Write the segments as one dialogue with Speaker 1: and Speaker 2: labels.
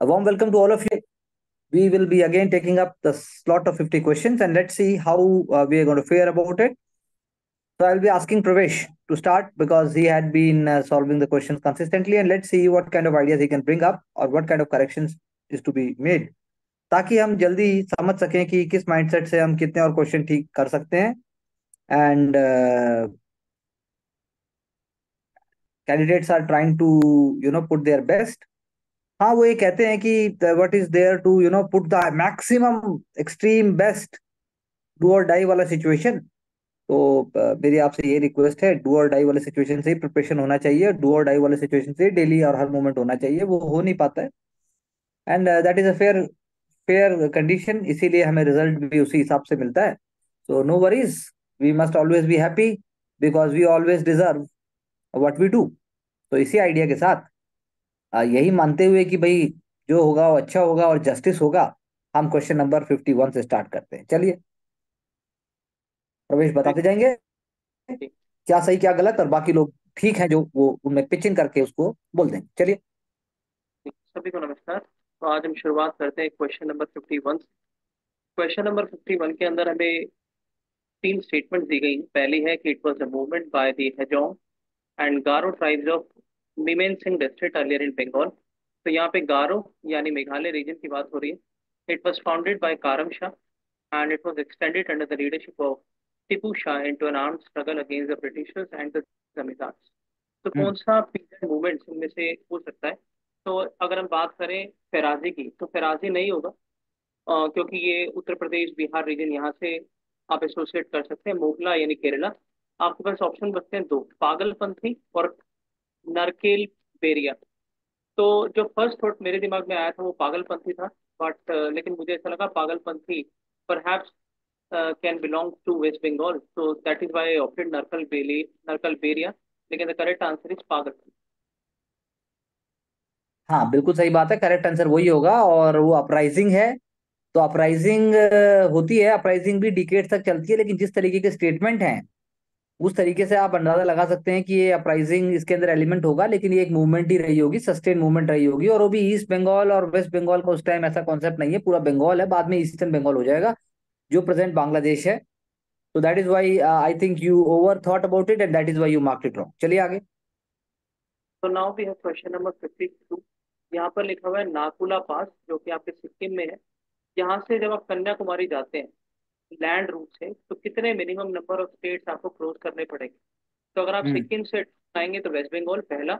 Speaker 1: A warm welcome to all of you. We will be again taking up the slot of 50 questions and let's see how we are going to fare about it. So I'll be asking Pravesh to start because he had been solving the questions consistently, and let's see what kind of ideas he can bring up or what kind of corrections is to be made, ताकि हम जल्दी समझ सकें कि किस mindset से हम कितने और क्वेश्चन ठीक कर सकते हैं. And candidates are trying to put their best. हाँ, वो ये कहते हैं कि what is there to put the maximum extreme best, do और डाई वाला सिचुएशन. तो मेरी आपसे ये रिक्वेस्ट है, डू और डाई वाले सिचुएशन से ही प्रिपरेशन होना चाहिए. डू और डाई वाले सिचुएशन से डेली और हर मोमेंट होना चाहिए, वो हो नहीं पाता है. And that is a fair fair condition, इसीलिए हमें रिजल्ट भी उसी हिसाब से मिलता है. So no worries, we must always be happy because we always deserve what we do. तो इसी आइडिया के साथ, यही मानते हुए कि भाई जो होगा वो अच्छा होगा और जस्टिस होगा, हम क्वेश्चन नंबर 51 से स्टार्ट करते हैं. चलिए प्रवेश
Speaker 2: ठीक
Speaker 1: बताते जाएंगे
Speaker 2: ठीक
Speaker 1: क्या सही क्या गलत, और बाकी लोग ठीक है जो वो उनमें पिच इन करके उसको बोल देंगे. चलिए.
Speaker 2: ठीक। सभी को नमस्कार। तो आज हम शुरुआत करते हैं क्वेश्चन नंबर 51। क्वेश्चन नंबर 51 के अंदर हमें तीन स्टेटमेंट दी गई हैं। पहली है कि it was a movement by the Hajong and Garo tribes of Mymensingh district earlier in Bengal. तो यहाँ पे गारो यानी मेघालय रीजन की बात हो रही है। इट वाज फाउंडेड बाय कारम Shah and it was extended under the leadership of Tipu Shah into an armed struggle against the Britishers and the zamindars. तो कौन
Speaker 1: हम्म.
Speaker 2: सा पीरियड मूवमेंट इनमें से हो सकता है? तो अगर हम बात करें फेराजी की, तो फेराजी नहीं होगा, क्योंकि ये उत्तर प्रदेश बिहार रीजन यहाँ से आप एसोसिएट कर सकते हैं। मोगला यानी केरला। आपके पास ऑप्शन बचते हैं दो, पागलपंथी और नरकेल बेरिया। तो जो फर्स्ट थॉट मेरे दिमाग में आया था वो पागलपंथी था, बट लेकिन मुझे ऐसा लगा Pagalpanthi perhaps can belong to West Bengal, so that is why I opted Narkelberia. लेकिन the correct answer is Pagalpanthi.
Speaker 1: हाँ, बिल्कुल सही बात है. करेक्ट आंसर वही होगा, और वो अपराइजिंग है. तो अपराइजिंग होती है, अपराइजिंग भी डिकेट तक चलती है, लेकिन जिस तरीके के स्टेटमेंट हैं उस तरीके से आप अंदाजा लगा सकते हैं कि ये अपराइजिंग इसके अंदर एलिमेंट होगा, लेकिन ये एक मूवमेंट ही रही होगी, सस्टेन मूवमेंट रही होगी. और वो भी ईस्ट बंगाल और वेस्ट बंगाल का उस टाइम ऐसा कॉन्सेप्ट नहीं है, पूरा बंगाल है, बाद में ईस्टर्न बंगाल हो जाएगा जो प्रेजेंट बांग्लादेश है. तो that is why I think you over thought about it and that is why you marked it wrong. चलिए आगे.
Speaker 2: तो now we have question number 52। यहाँ पर लिखा हुआ है नाकुला पास, जो कि आपके सिक्किम में है। यहाँ से जब आप कन्याकुमारी जाते हैं लैंड रूट से, तो कितने मिनिमम नंबर ऑफ स्टेट्स आपको क्रॉस करने पड़ेंगे? तो अगर आप
Speaker 1: हम्म.
Speaker 2: सिक्किम से आएंगे तो वेस्ट बंगाल पहला।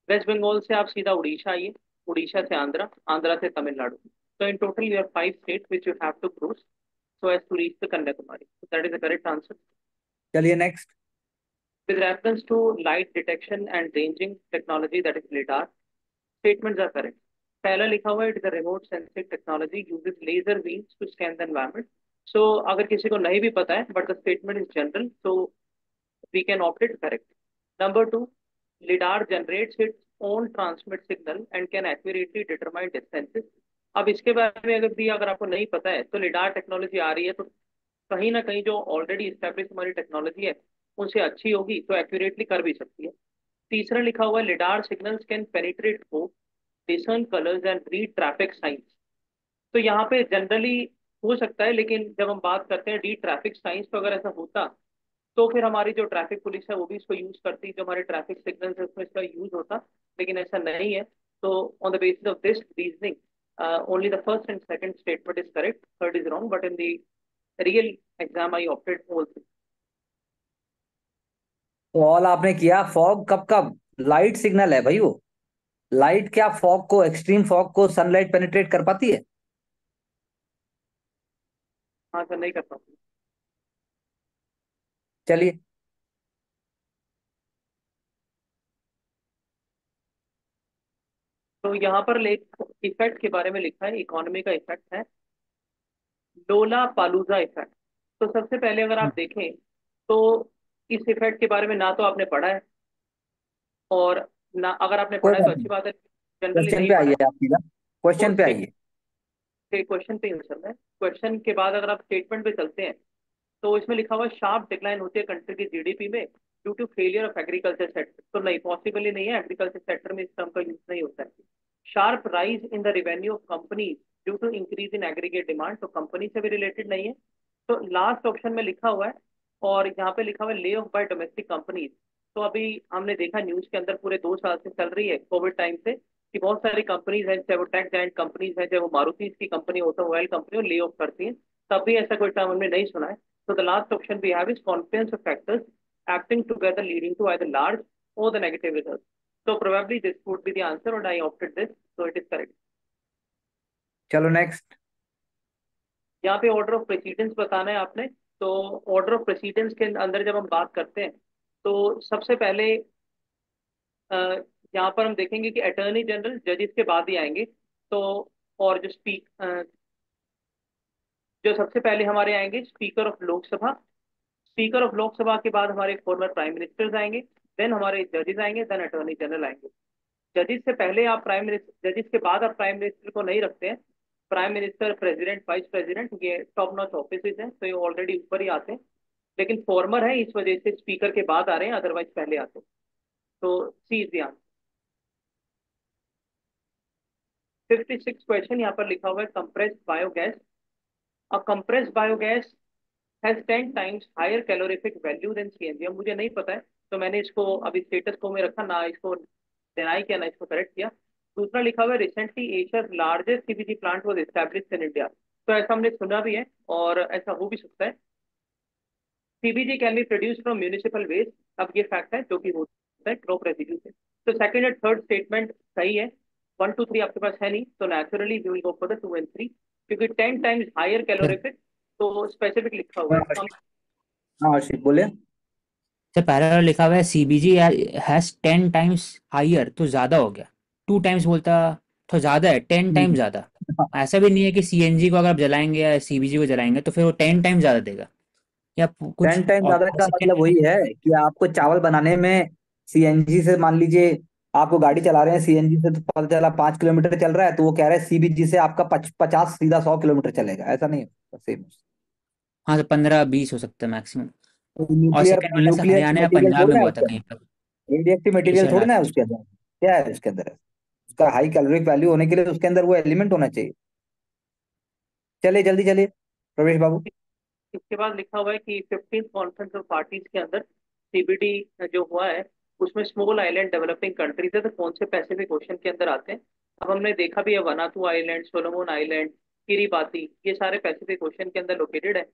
Speaker 2: वेस्ट बंगाल से आप सीधा उड़ीसा आइए। उड़ीसा से आंध्रा, आंध्रा से तमिलनाडु। तो in total you have 5 states which you have to cross so as to reach the Kanyakumari. So that is the correct answer.
Speaker 1: चलिए next.
Speaker 2: With reference to light detection and ranging technology, that is LIDAR, statements are correct. पहला लिखा हुआ है it is a remote sensing technology uses laser beams to scan the environment. So अगर किसी को नहीं भी पता है but the statement is general, so we can opt it correct. Number two, LIDAR generates its own transmit signal and can accurately determine distances. अब इसके बारे में अगर आपको नहीं पता है, तो लिडार टेक्नोलॉजी आ रही है, तो कहीं ना कहीं जो ऑलरेडी स्टैब्लिश हमारी टेक्नोलॉजी है उनसे अच्छी होगी, तो एक्यूरेटली कर भी सकती है। तीसरा लिखा हुआ है lidar signals can penetrate hope, discern colours and read traffic signs. तो यहाँ पे जनरली हो सकता है, लेकिन जब हम बात करते हैं रीड ट्रैफिक साइंस, तो अगर ऐसा होता तो फिर हमारी जो ट्रैफिक पुलिस है वो भी इसको यूज करती, जो हमारे ट्रैफिक सिग्नल्स है उसमें इसका यूज होता। लेकिन ऐसा नहीं है। तो on the basis of this reasoning, only the first and second statement is correct, third is wrong, but in the real exam I opted all three.
Speaker 1: तो ऑल आपने किया. फॉग कब कब लाइट सिग्नल है भाई वो. लाइट क्या fog को, एक्सट्रीम फॉग को सनलाइट पेनिट्रेट कर पाती है?
Speaker 2: हाँ सर, नहीं कर पाऊंगा।
Speaker 1: चलिए.
Speaker 2: तो यहाँ पर इफेक्ट के बारे में लिखा है, इकोनॉमी का इफेक्ट है लोला पालूजा इफेक्ट। तो सबसे पहले अगर आप देखें तो इस इफेक्ट के बारे में ना तो आपने पढ़ा है, और ना अगर आपने
Speaker 1: कोई
Speaker 2: पढ़ा है तो
Speaker 1: बात
Speaker 2: अच्छी
Speaker 1: नहीं.
Speaker 2: बात है, जनरली
Speaker 1: क्वेश्चन
Speaker 2: नहीं
Speaker 1: पे
Speaker 2: पढ़ा
Speaker 1: आइए
Speaker 2: है।
Speaker 1: आप सीधा.
Speaker 2: तो
Speaker 1: क्वेश्चन पे आइए.
Speaker 2: क्वेश्चन पे आंसर है। क्वेश्चन के बाद अगर आप स्टेटमेंट पे चलते हैं, तो इसमें लिखा हुआ शार्प डिक्लाइन होती है कंट्री की जीडीपी में due to failure of agriculture sector. तो नहीं, पॉसिबल ही नहीं है, एग्रीकल्चर सेक्टर में इस टर्म का यूज नहीं होता है। Sharp rise in the revenue of companies due to increase in aggregate demand, तो कंपनी से भी रिलेटेड नहीं है। तो लास्ट ऑप्शन में लिखा हुआ है, और यहाँ पे लिखा हुआ है lay off bye domestic companies. तो अभी हमने देखा न्यूज के अंदर पूरे 2 साल से चल रही है कोविड टाइम से कि बहुत सारी कंपनीज हैं, चाहे वो टेक जायंट कंपनीज हैं, चाहे वो मारुति की कंपनी, ऑटोमोबाइल कंपनी, और ले ऑफ करती हैं। तब भी ऐसा कोई टर्म हमने नहीं सुना है। तो the last option we have is confluence of factors acting together leading to either large or the negative results. So probably this would be the answer, and I opted this, so it is correct.
Speaker 1: चलो next.
Speaker 2: यहाँ पे order of precedence बताना है आपने। तो order of precedence के अंदर जब हम बात करते हैं, तो सबसे पहले अ, यहाँ पर हम देखेंगे कि अटॉर्नी जनरल जजेस के बाद ही आएंगे। तो और जो सबसे पहले हमारे आएंगे speaker of Lok Sabha. Speaker of Lok Sabha के बाद हमारे फॉर्मर प्राइम मिनिस्टर्स आएंगे, देन हमारे जजेस आएंगे, देन अटॉर्नी जनरल आएंगे। जजेस से पहले आप प्राइम मिनिस्टर, जजेस के बाद आप प्राइम मिनिस्टर को नहीं रखते हैं। Prime minister, president, vice president, ये टॉप नॉच ऑफिस हैं, तो ये ऑलरेडी ऊपर ही आते हैं। लेकिन फॉर्मर है, इस वजह से स्पीकर के बाद आ रहे हैं, अदरवाइज पहले आते हैं। तो C is the answer. 56 question यहाँ पर लिखा हुआ है compressed biogas. A compressed biogas has 10 times higher calorific value than CNG. अब मुझे नहीं पता है, तो मैंने इसको अभी स्टेटस को में रखा, ना इसको डिनाई किया ना इसको करेक्ट किया। दूसरा लिखा हुआ है recently Asia's largest CBG plant was established in India. तो ऐसा हमने सुना भी है, और ऐसा हो भी सकता है। CBG can be produce from municipal waste. अब ये फैक्ट है जो कि होता है क्रॉप रेसिड्यू से। तो सेकंड एंड थर्ड स्टेटमेंट सही है। 1 2 3 आपके पास है नहीं, तो naturally we will go for the 2 and 3, क्योंकि 10 टाइम्स हायर
Speaker 3: सर
Speaker 2: कैलोरीफिक, तो स्पेसिफिक लिखा हुआ
Speaker 1: हाँ
Speaker 2: है कम।
Speaker 1: आशीष। हाँ आशीष बोले।
Speaker 3: सर पहला वाला लिखा हुआ है सीबीजी हैज 10 टाइम्स हायर, तो ज्यादा हो गया। 2 टाइम्स बोलता तो ज्यादा है, 10 टाइम्स ज्यादा। ऐसा भी नहीं है कि सीएनजी को अगर आप जलाएंगे या सीबीजी को जलाएंगे तो फिर वो 10 टाइम्स ज्यादा देगा, या कुछ
Speaker 1: 10 टाइम ज्यादा का मतलब
Speaker 3: सिग्निफिकेंट।
Speaker 1: वही है कि आपको चावल बनाने में सीएनजी से, मान लीजिए आपको गाड़ी चला रहे हैं सीएनजी से, तो पता चला 5 किलोमीटर चल रहा है, तो वो कह रहे हैं सीबीजी से आपका 50 सीधा 100 किलोमीटर चलेगा, ऐसा नहीं है सेम।
Speaker 3: हाँ, तो 15-20 हो सकता है मैक्सिमम। और
Speaker 1: न्यूक्लियर
Speaker 3: सेकंड वाला से
Speaker 1: न्यूक्लियर
Speaker 3: हरियाणा या
Speaker 1: मटेरियल
Speaker 3: पंजाब
Speaker 1: थोड़ी
Speaker 3: में
Speaker 1: ना है
Speaker 3: हुआ था
Speaker 1: उसके
Speaker 3: कहीं
Speaker 1: अंदर,
Speaker 3: पर।
Speaker 1: रेडियो एक्टिव मटेरियल
Speaker 3: एशिया
Speaker 1: थोड़ी ना है
Speaker 3: लार्ज।
Speaker 1: उसके अंदर। क्या है उसके अंदर? उसका हाई कैलोरिक वैल्यू होने के लिए उसके अंदर वो एलिमेंट होना चाहिए। चलिए जल्दी चलिए प्रवेश बाबू।
Speaker 2: इसके बाद लिखा हुआ है कि 15th कॉन्फ्रेंस ऑफ पार्टीज के अंदर सीबीडी जो हुआ है, उसमें स्मॉल आइलैंड डेवलपिंग कंट्रीज है, तो कौन से पैसिफिक ओशन के अंदर आते हैं? अब हमने देखा भी है, Vanuatu island, Solomon island, Kiribati, ये सारे पैसिफिक ओशन के अंदर लोकेटेड है।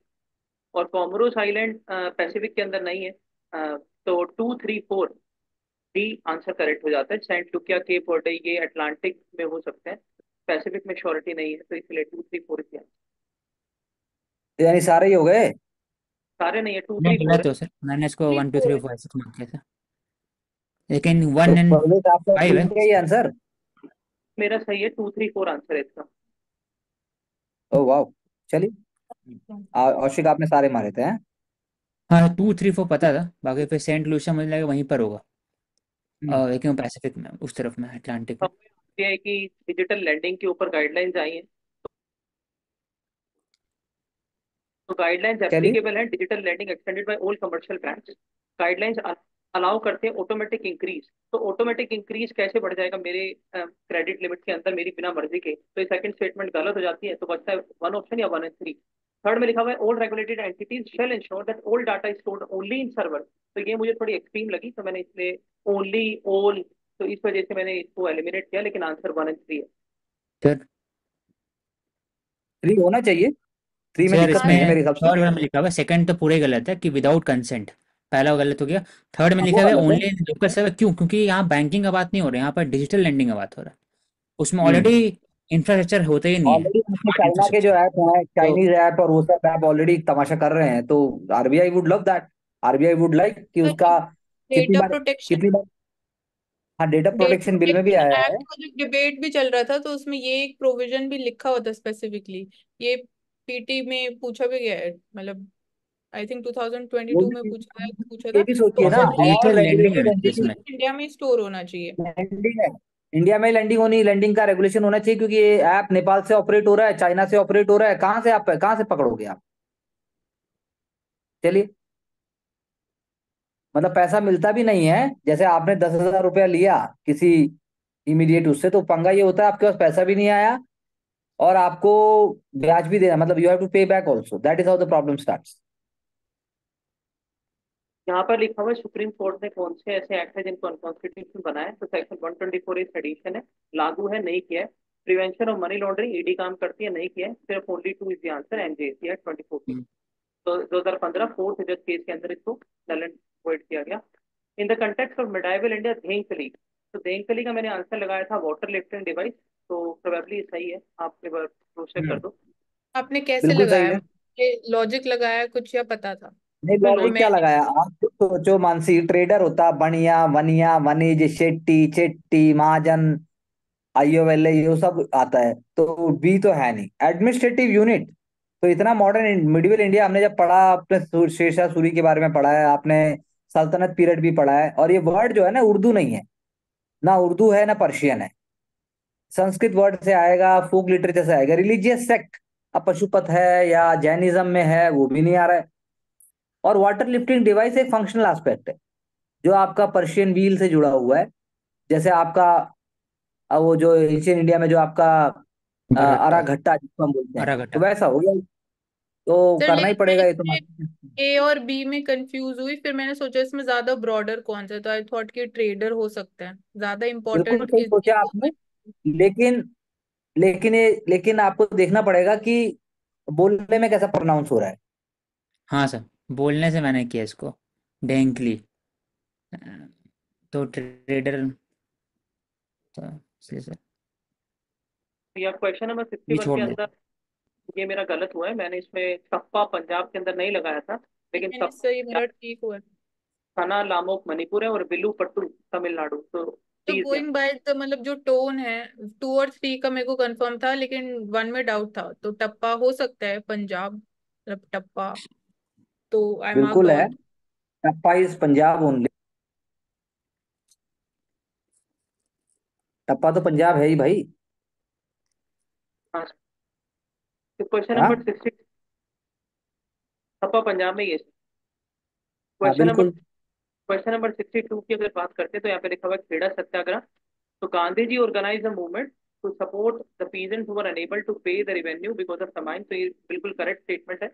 Speaker 2: और कॉमोरोस आइलैंड पैसिफिक के अंदर नहीं है। तो 2 3 4 डी आंसर करेक्ट हो जाता है। सेंट लुकिया, केप वर्डे, ये अटलांटिक में हो सकते हैं, पैसिफिक में श्योरिटी नहीं है, तो इसलिए 2 3 4 इसलिए
Speaker 1: यानी सारे ही हो गए।
Speaker 2: सारे नहीं है, टू
Speaker 3: नहीं,
Speaker 2: थ्री फोर
Speaker 3: गलत हो सर, मैंने इसको
Speaker 2: थ्री
Speaker 3: 1 2 3
Speaker 2: फोर
Speaker 3: 4 ऐसे मार्क किया था, लेकिन
Speaker 1: तो
Speaker 3: 1 and 5
Speaker 1: प्रवेश आपका
Speaker 3: है।
Speaker 1: ठीक है ये आंसर?
Speaker 2: मेरा सही है, 2 3 4 आंसर है इसका।
Speaker 1: ओ वाह। चलिए औशिक आपने सारे मारे थे हैं।
Speaker 3: हाँ, 2 3 4 पता था, बाकी फिर सेंट लूसिया मुझे लगा वहीं पर होगा।
Speaker 1: हम्म।
Speaker 3: लेकिन पैसिफिक में, उस तरफ में, अटलांटिक में।
Speaker 2: अब ये है कि डिजिटल लैंडिंग के ऊपर गाइडलाइंस आई हैं। तो गाइडलाइंस
Speaker 1: चलिए।
Speaker 2: एप्लीकेबल है, digital landing extended by all commercial banks. Guidelines allow करते हैं ऑटोमेटिक इंक्रीज। तो ऑटोमेटिक इंक्रीज कैसे बढ़ जाएगा मेरे क्रेडिट लिमिट के अंदर मेरी बिना मर्जी के? तो ये सेकंड स्टेटमेंट गलत हो जाती है, तो बचता है वन ऑप्शन या 1 and 3। थर्ड में लिखा हुआ है all regulated entities shall ensure that all data is stored only in server. तो ये मुझे थोड़ी एक्सट्रीम लगी, तो मैंने इसलिए ओनली, ऑल, तो इस वजह से मैंने इसको एलिमिनेट किया, लेकिन आंसर 1 and 3 है।
Speaker 3: सर
Speaker 1: 3 होना चाहिए। 3 में
Speaker 3: सर
Speaker 1: दिक्कत
Speaker 3: इसमें
Speaker 1: नहीं है मेरे हिसाब से।
Speaker 3: थर्ड वाला में लिखा हुआ है, सेकंड तो पूरे गलत है कि विदाउट कंसेंट। पहला गलत हो गया। थर्ड में
Speaker 1: हाँ,
Speaker 3: लिखा
Speaker 1: वो
Speaker 3: हुआ है
Speaker 1: गलत है।
Speaker 3: ओनली इन लोकल सर्वर, क्यों? क्योंकि यहाँ बैंकिंग का बात नहीं हो रहा है, यहाँ पर डिजिटल लैंडिंग का बात हो रहा है। उसमें ऑलरेडी
Speaker 1: हम्म।
Speaker 3: इंफ्रास्ट्रक्चर होता ही नहीं है,
Speaker 1: ऑलरेडी उसमें
Speaker 3: स्मार्ट
Speaker 1: चाइना के जो
Speaker 3: इंफ्रास्ट्रक्चर।
Speaker 1: ऐप हैं,
Speaker 3: तो
Speaker 1: चाइनीज ऐप और वो सब ऐप ऑलरेडी तमाशा कर रहे हैं, तो RBI would love that. RBI would like कि उसका कितनी
Speaker 4: डेटा
Speaker 1: बार,
Speaker 4: प्रोटेक्शन
Speaker 1: कितनी बार। हाँ, डेटा
Speaker 4: डेटा
Speaker 1: प्रोटेक्शन बिल में भी
Speaker 4: प्रोटेक्शन
Speaker 1: आया है।
Speaker 4: एक्ट का जो डिबेट भी चल रहा था, तो उसमें ये एक प्रोविजन भी लिखा हुआ था स्पेसिफिकली। ये पीटी में पूछा भी गया है, मतलब आई थिंक
Speaker 1: वो
Speaker 4: 2022 में
Speaker 1: भी
Speaker 4: पूछा
Speaker 1: ये
Speaker 4: था।
Speaker 1: भी
Speaker 4: तो
Speaker 1: सोचिए
Speaker 3: और
Speaker 1: ना,
Speaker 3: सर
Speaker 1: ऑल
Speaker 3: डिजिटल लैंडिंग है
Speaker 1: रेगुलेटेड
Speaker 3: वैसे
Speaker 1: एंटिटी।
Speaker 3: इसमें।
Speaker 4: इंडिया में स्टोर होना चाहिए।
Speaker 1: लैंडिंग है, इंडिया में लैंडिंग होनी, लैंडिंग का रेगुलेशन होना चाहिए, क्योंकि ये ऐप नेपाल से ऑपरेट हो रहा है, चाइना से ऑपरेट हो रहा है, कहाँ से पकड़ोगे आप? चलिए। मतलब पैसा मिलता भी नहीं है, जैसे आपने 10,000 रुपया लिया किसी इमीडिएट उससे। तो पंगा ये होता है आपके पास पैसा भी नहीं आया और आपको ब्याज भी देना, मतलब यू हैव टू पे back also, that is how the problem starts.
Speaker 2: यहाँ पर लिखा हुआ है सुप्रीम कोर्ट ने कौन से ऐसे एक्ट है जिनको अनकॉन्स्टिट्यूशनल बनाया है। तो सेक्शन 124 इस एडिशन है, लागू है, नहीं किया है। Prevention of money laundering ED काम करती है, नहीं किया है। सिर्फ only two is the answer, NJC act 2014।
Speaker 3: हम्म,
Speaker 2: तो 2015 फोर्थ जज केस के अंदर इसको नल एंड वॉइड किया गया। In the context of medieval India dhenkli, तो धेंकली का मैंने आंसर लगाया था वाटर लिफ्टिंग डिवाइस, तो प्रोबेबली सही है। आप एक बार क्रॉस चेक कर दो।
Speaker 4: आपने कैसे
Speaker 1: बिल्कुल सही
Speaker 4: लगाया?
Speaker 1: है।
Speaker 4: ये लॉजिक लगाया कुछ या पता था?
Speaker 1: नहीं,
Speaker 2: मैं
Speaker 1: लॉजिक क्या
Speaker 4: मैंने
Speaker 1: लगाया आप? तो सोचो मानसी, ट्रेडर होता बनिया वनिया वनिज शेट्टी चेट्टी महाजन आईओएल ये सब आता है, तो बी तो है नहीं। एडमिनिस्ट्रेटिव यूनिट, तो इतना मॉडर्न मिडिवल इंडिया हमने जब पढ़ा, आपने शेरशाह सूरी के बारे में पढ़ा है आपने, सल्तनत पीरियड भी पढ़ा है। और ये वर्ड जो है ना उर्दू नहीं है, ना उर्दू है ना पर्शियन है, संस्कृत वर्ड से आएगा, फोक लिटरेचर से आएगा। रिलीजियस सेक्ट अब पशुपत है या जैनिज्म में है वो भी नहीं आ रहा है। और वाटर लिफ्टिंग डिवाइस एक फंक्शनल एस्पेक्ट है जो आपका पर्शियन व्हील से जुड़ा हुआ है। जैसे आपका वो जो एशियन इंडिया में जो आपका
Speaker 3: बरहट्टा,
Speaker 1: अरा घट्टा जिसको हम बोलते हैं, तो
Speaker 3: अरागटा।
Speaker 1: वैसा हो गया। तो
Speaker 4: सर,
Speaker 1: करना ही
Speaker 4: लेकिन मैं
Speaker 1: पड़ेगा ये तो
Speaker 4: इसमें ए और बी में कंफ्यूज हुई, फिर मैंने सोचा इसमें ज्यादा ब्रॉडर कौन सा है, तो आई थॉट कि ट्रेडर हो सकता है, ज्यादा
Speaker 1: बिल्कुल
Speaker 4: इम्पोर्टेंट
Speaker 1: सही
Speaker 4: इस
Speaker 1: सोचा आपने। लेकिन लेकिन आपको देखना पड़ेगा कि बोलने में कैसा प्रोनाउंस हो रहा है।
Speaker 3: हाँ सर, बोलने से मैंने किया इसको, डेंकली। तो ट्रेडर, तो इसलिए सर
Speaker 2: या क्वेश्चन नंबर
Speaker 3: ये
Speaker 2: 61
Speaker 3: छोड़
Speaker 2: के
Speaker 3: देते
Speaker 2: अंदर ये मेरा गलत हुआ है। मैंने इसमें टप्पा पंजाब के अंदर नहीं लगाया था, लेकिन
Speaker 4: मैंने सही,
Speaker 2: टप्पा
Speaker 4: मेरा ठीक हुआ।
Speaker 2: थाना लामोक मणिपुर है और विलुपट्टू तमिलनाडु। तो
Speaker 4: तो
Speaker 2: T is
Speaker 4: going by the मतलब जो टोन है, 2 और 3 का मेरे को कंफर्म था, लेकिन 1 में डाउट था, तो टप्पा हो सकता है पंजाब, मतलब टप्पा। तो आई मार्क्ड
Speaker 1: बिल्कुल है,
Speaker 2: all.
Speaker 4: All.
Speaker 1: Tappa is Punjab only. Tappa तो पंजाब है ही भाई।
Speaker 2: हाँ, तो क्वेश्चन
Speaker 1: हाँ
Speaker 2: नंबर 60 टप्पा पंजाब में ही है।
Speaker 1: हाँ
Speaker 2: क्वेश्चन नंबर
Speaker 1: बिल्कुल।
Speaker 2: क्वेश्चन नंबर 62 की अगर बात करते हैं तो यहाँ पे लिखा हुआ है खेड़ा सत्याग्रह। तो Gandhi ji organize the movement to support the peasant who were unable to pay the revenue because of famine। तो ये बिल्कुल करेक्ट स्टेटमेंट है।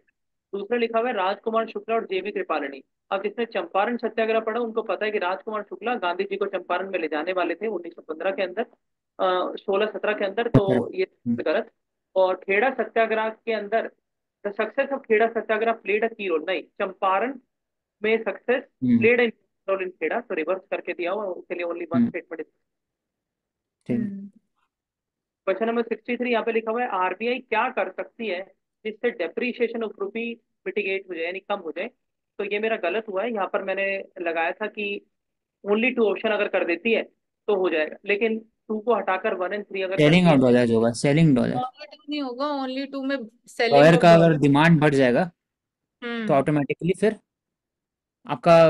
Speaker 2: दूसरा लिखा हुआ है राजकुमार शुक्ला और जेवी कृपालिनी। अब जिसने चंपारण सत्याग्रह पढ़ा उनको पता है कि राजकुमार शुक्ला गांधी जी को चंपारण में ले जाने वाले थे 1915 के अंदर, 16-17 के अंदर। तो
Speaker 3: सत्रह।
Speaker 2: ये गलत। और खेड़ा सत्याग्रह के अंदर the success of Kheda satyagraha played a key role, नहीं, चंपारण में success
Speaker 3: hmm.
Speaker 2: Played in role in Kheda. तो रिवर्स करके दिया हुआ, उसके लिए ओनली वन
Speaker 3: हम्म।
Speaker 2: स्टेटमेंट।
Speaker 3: ठीक है।
Speaker 4: हम्म।
Speaker 2: क्वेश्चन नंबर 63 यहाँ पे लिखा हुआ है आरबीआई क्या कर सकती है जिससे डेप्रीशिएशन ऑफ रूपी मिटिगेट हो जाए, यानी कम हो जाए। तो ये मेरा गलत हुआ है। यहाँ पर मैंने लगाया था कि ओनली टू ऑप्शन अगर कर देती है तो हो जाएगा, लेकिन टू को हटाकर 1 और 3 अगर
Speaker 3: सेलिंग
Speaker 2: करती है।
Speaker 3: ऑफ डॉलर्स होगा, सेलिंग डॉलर।
Speaker 4: ओनली टू नहीं होगा, ओनली टू में सेलिंग
Speaker 3: डॉलर
Speaker 4: ऑफ
Speaker 3: का अगर
Speaker 4: डॉलर।
Speaker 3: डिमांड बढ़ जाएगा तो
Speaker 4: हम्म।
Speaker 3: ऑटोमेटिकली फिर आपका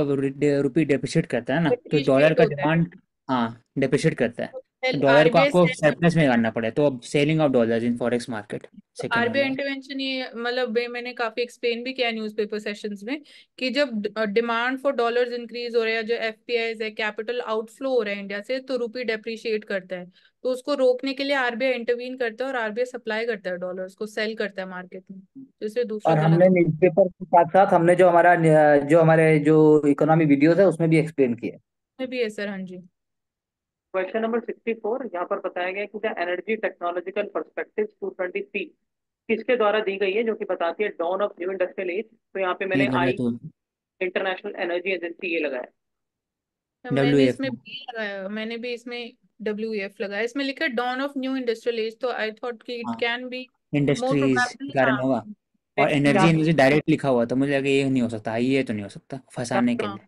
Speaker 3: रुपी डेप्रिशिएट करता है ना, तो डॉलर
Speaker 2: डिप्रीशिएट
Speaker 3: का
Speaker 2: होता है।
Speaker 3: डिमांड, हाँ, डेप्रिशिएट करता है। तो डॉलर को
Speaker 4: आरबीआई
Speaker 3: आपको सरप्लस में करना पड़े, तो अब selling of dollars in forex market second
Speaker 4: RBI
Speaker 3: वाला है।
Speaker 4: इंटरवेंशन, ये मतलब ये मैंने काफी एक्सप्लेन भी किया न्यूज़पेपर सेशंस में, कि जब डिमांड फॉर डॉलर्स इंक्रीज हो रहा है, जो एफपीआईज है, कैपिटल आउटफ्लो हो रहा है इंडिया से, तो रुपी डेप्रिशिएट करता है। तो उसको रोकने के लिए आरबीआई इंटरवीन करता है और आरबीआई सप्लाई करता है डॉलर्स को, सेल करता है मार्केट में, तो इसलिए दूसरा
Speaker 1: और
Speaker 4: गलत
Speaker 1: हमने
Speaker 4: हो।
Speaker 1: न्यूज़पेपर के साथ साथ हमने जो हमारे जो इकोनॉमी वीडियोस है उसमें भी एक्सप्लेन किया।
Speaker 4: में भी है सर, हाँ जी।
Speaker 2: क्वेश्चन नंबर 64 यहाँ पर बताया गया कि द एनर्जी टेक्नोलॉजिकल पर्सपेक्टिव 223 किसके द्वारा दी गई है, जो कि बताती है dawn of new industrial age. तो यहाँ पे
Speaker 3: ये
Speaker 2: मैंने आई
Speaker 3: गलत हो,
Speaker 2: इंटरनेशनल एनर्जी एजेंसी ये लगाया।
Speaker 4: तो
Speaker 3: डब्ल्यू
Speaker 4: मैंने
Speaker 3: एफ।
Speaker 4: इसमें बी लगाया, मैंने भी इसमें डब्ल्यू एफ लगाया। इसमें लिखा है dawn of new industrial age, तो आई थॉट कि इट
Speaker 3: हाँ,
Speaker 4: कैन बी मोर
Speaker 3: इंडस्ट्रीज के
Speaker 4: प्रोबेबली,
Speaker 3: कारण
Speaker 4: हाँ।
Speaker 3: होगा। और
Speaker 2: यहाँ
Speaker 3: एनर्जी एनर्जी डायरेक्ट लिखा हुआ था, मुझे लगा ये नहीं हो सकता, ये तो नहीं हो सकता, फंसाने के
Speaker 4: हाँ,
Speaker 3: लिए।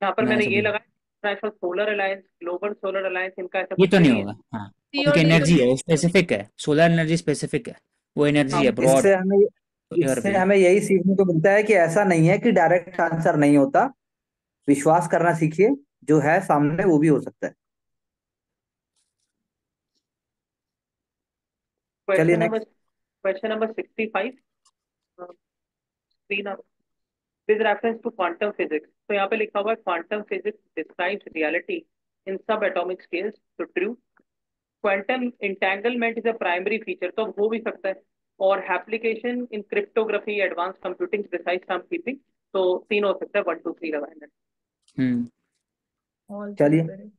Speaker 2: यहाँ पर
Speaker 3: तो मैंने
Speaker 2: मैंने ये
Speaker 3: सभी,
Speaker 2: लगाया international solar alliance, global solar alliance, इनका ऐसा
Speaker 3: ये
Speaker 2: कुछ
Speaker 3: तो नहीं
Speaker 2: नहीं है।
Speaker 3: होगा, हाँ।
Speaker 4: सी और
Speaker 3: क्योंकि
Speaker 4: डी तो
Speaker 3: एनर्जी है, वो
Speaker 4: नहीं।
Speaker 3: स्पेसिफिक है, सोलर एनर्जी स्पेसिफिक है, वो एनर्जी
Speaker 2: हाँ,
Speaker 3: है, ब्रॉड
Speaker 1: इससे
Speaker 3: है।
Speaker 1: हमें
Speaker 3: तो ए और
Speaker 1: इससे
Speaker 3: बी।
Speaker 1: हमें यही सीखने को मिलता है कि ऐसा नहीं है कि डायरेक्ट आंसर नहीं होता। विश्वास करना सीखिए, जो है सामने वो भी हो सकता है। चलिए नेक्स्ट।
Speaker 2: क्वेश्चन नंबर 65 स्क्रीन आप, with reference to quantum physics. तो यहाँ पे लिखा हुआ है quantum physics describes reality in subatomic scales. तो true. Quantum entanglement is a primary feature, तो अब हो भी सकता है। और application in cryptography, advance computing, precise time keeping, तो तीन हो सकता है, 1 2 3 लगाएंगे।
Speaker 3: हम्म
Speaker 4: ऑल थ्री
Speaker 1: चलिए।
Speaker 4: करें।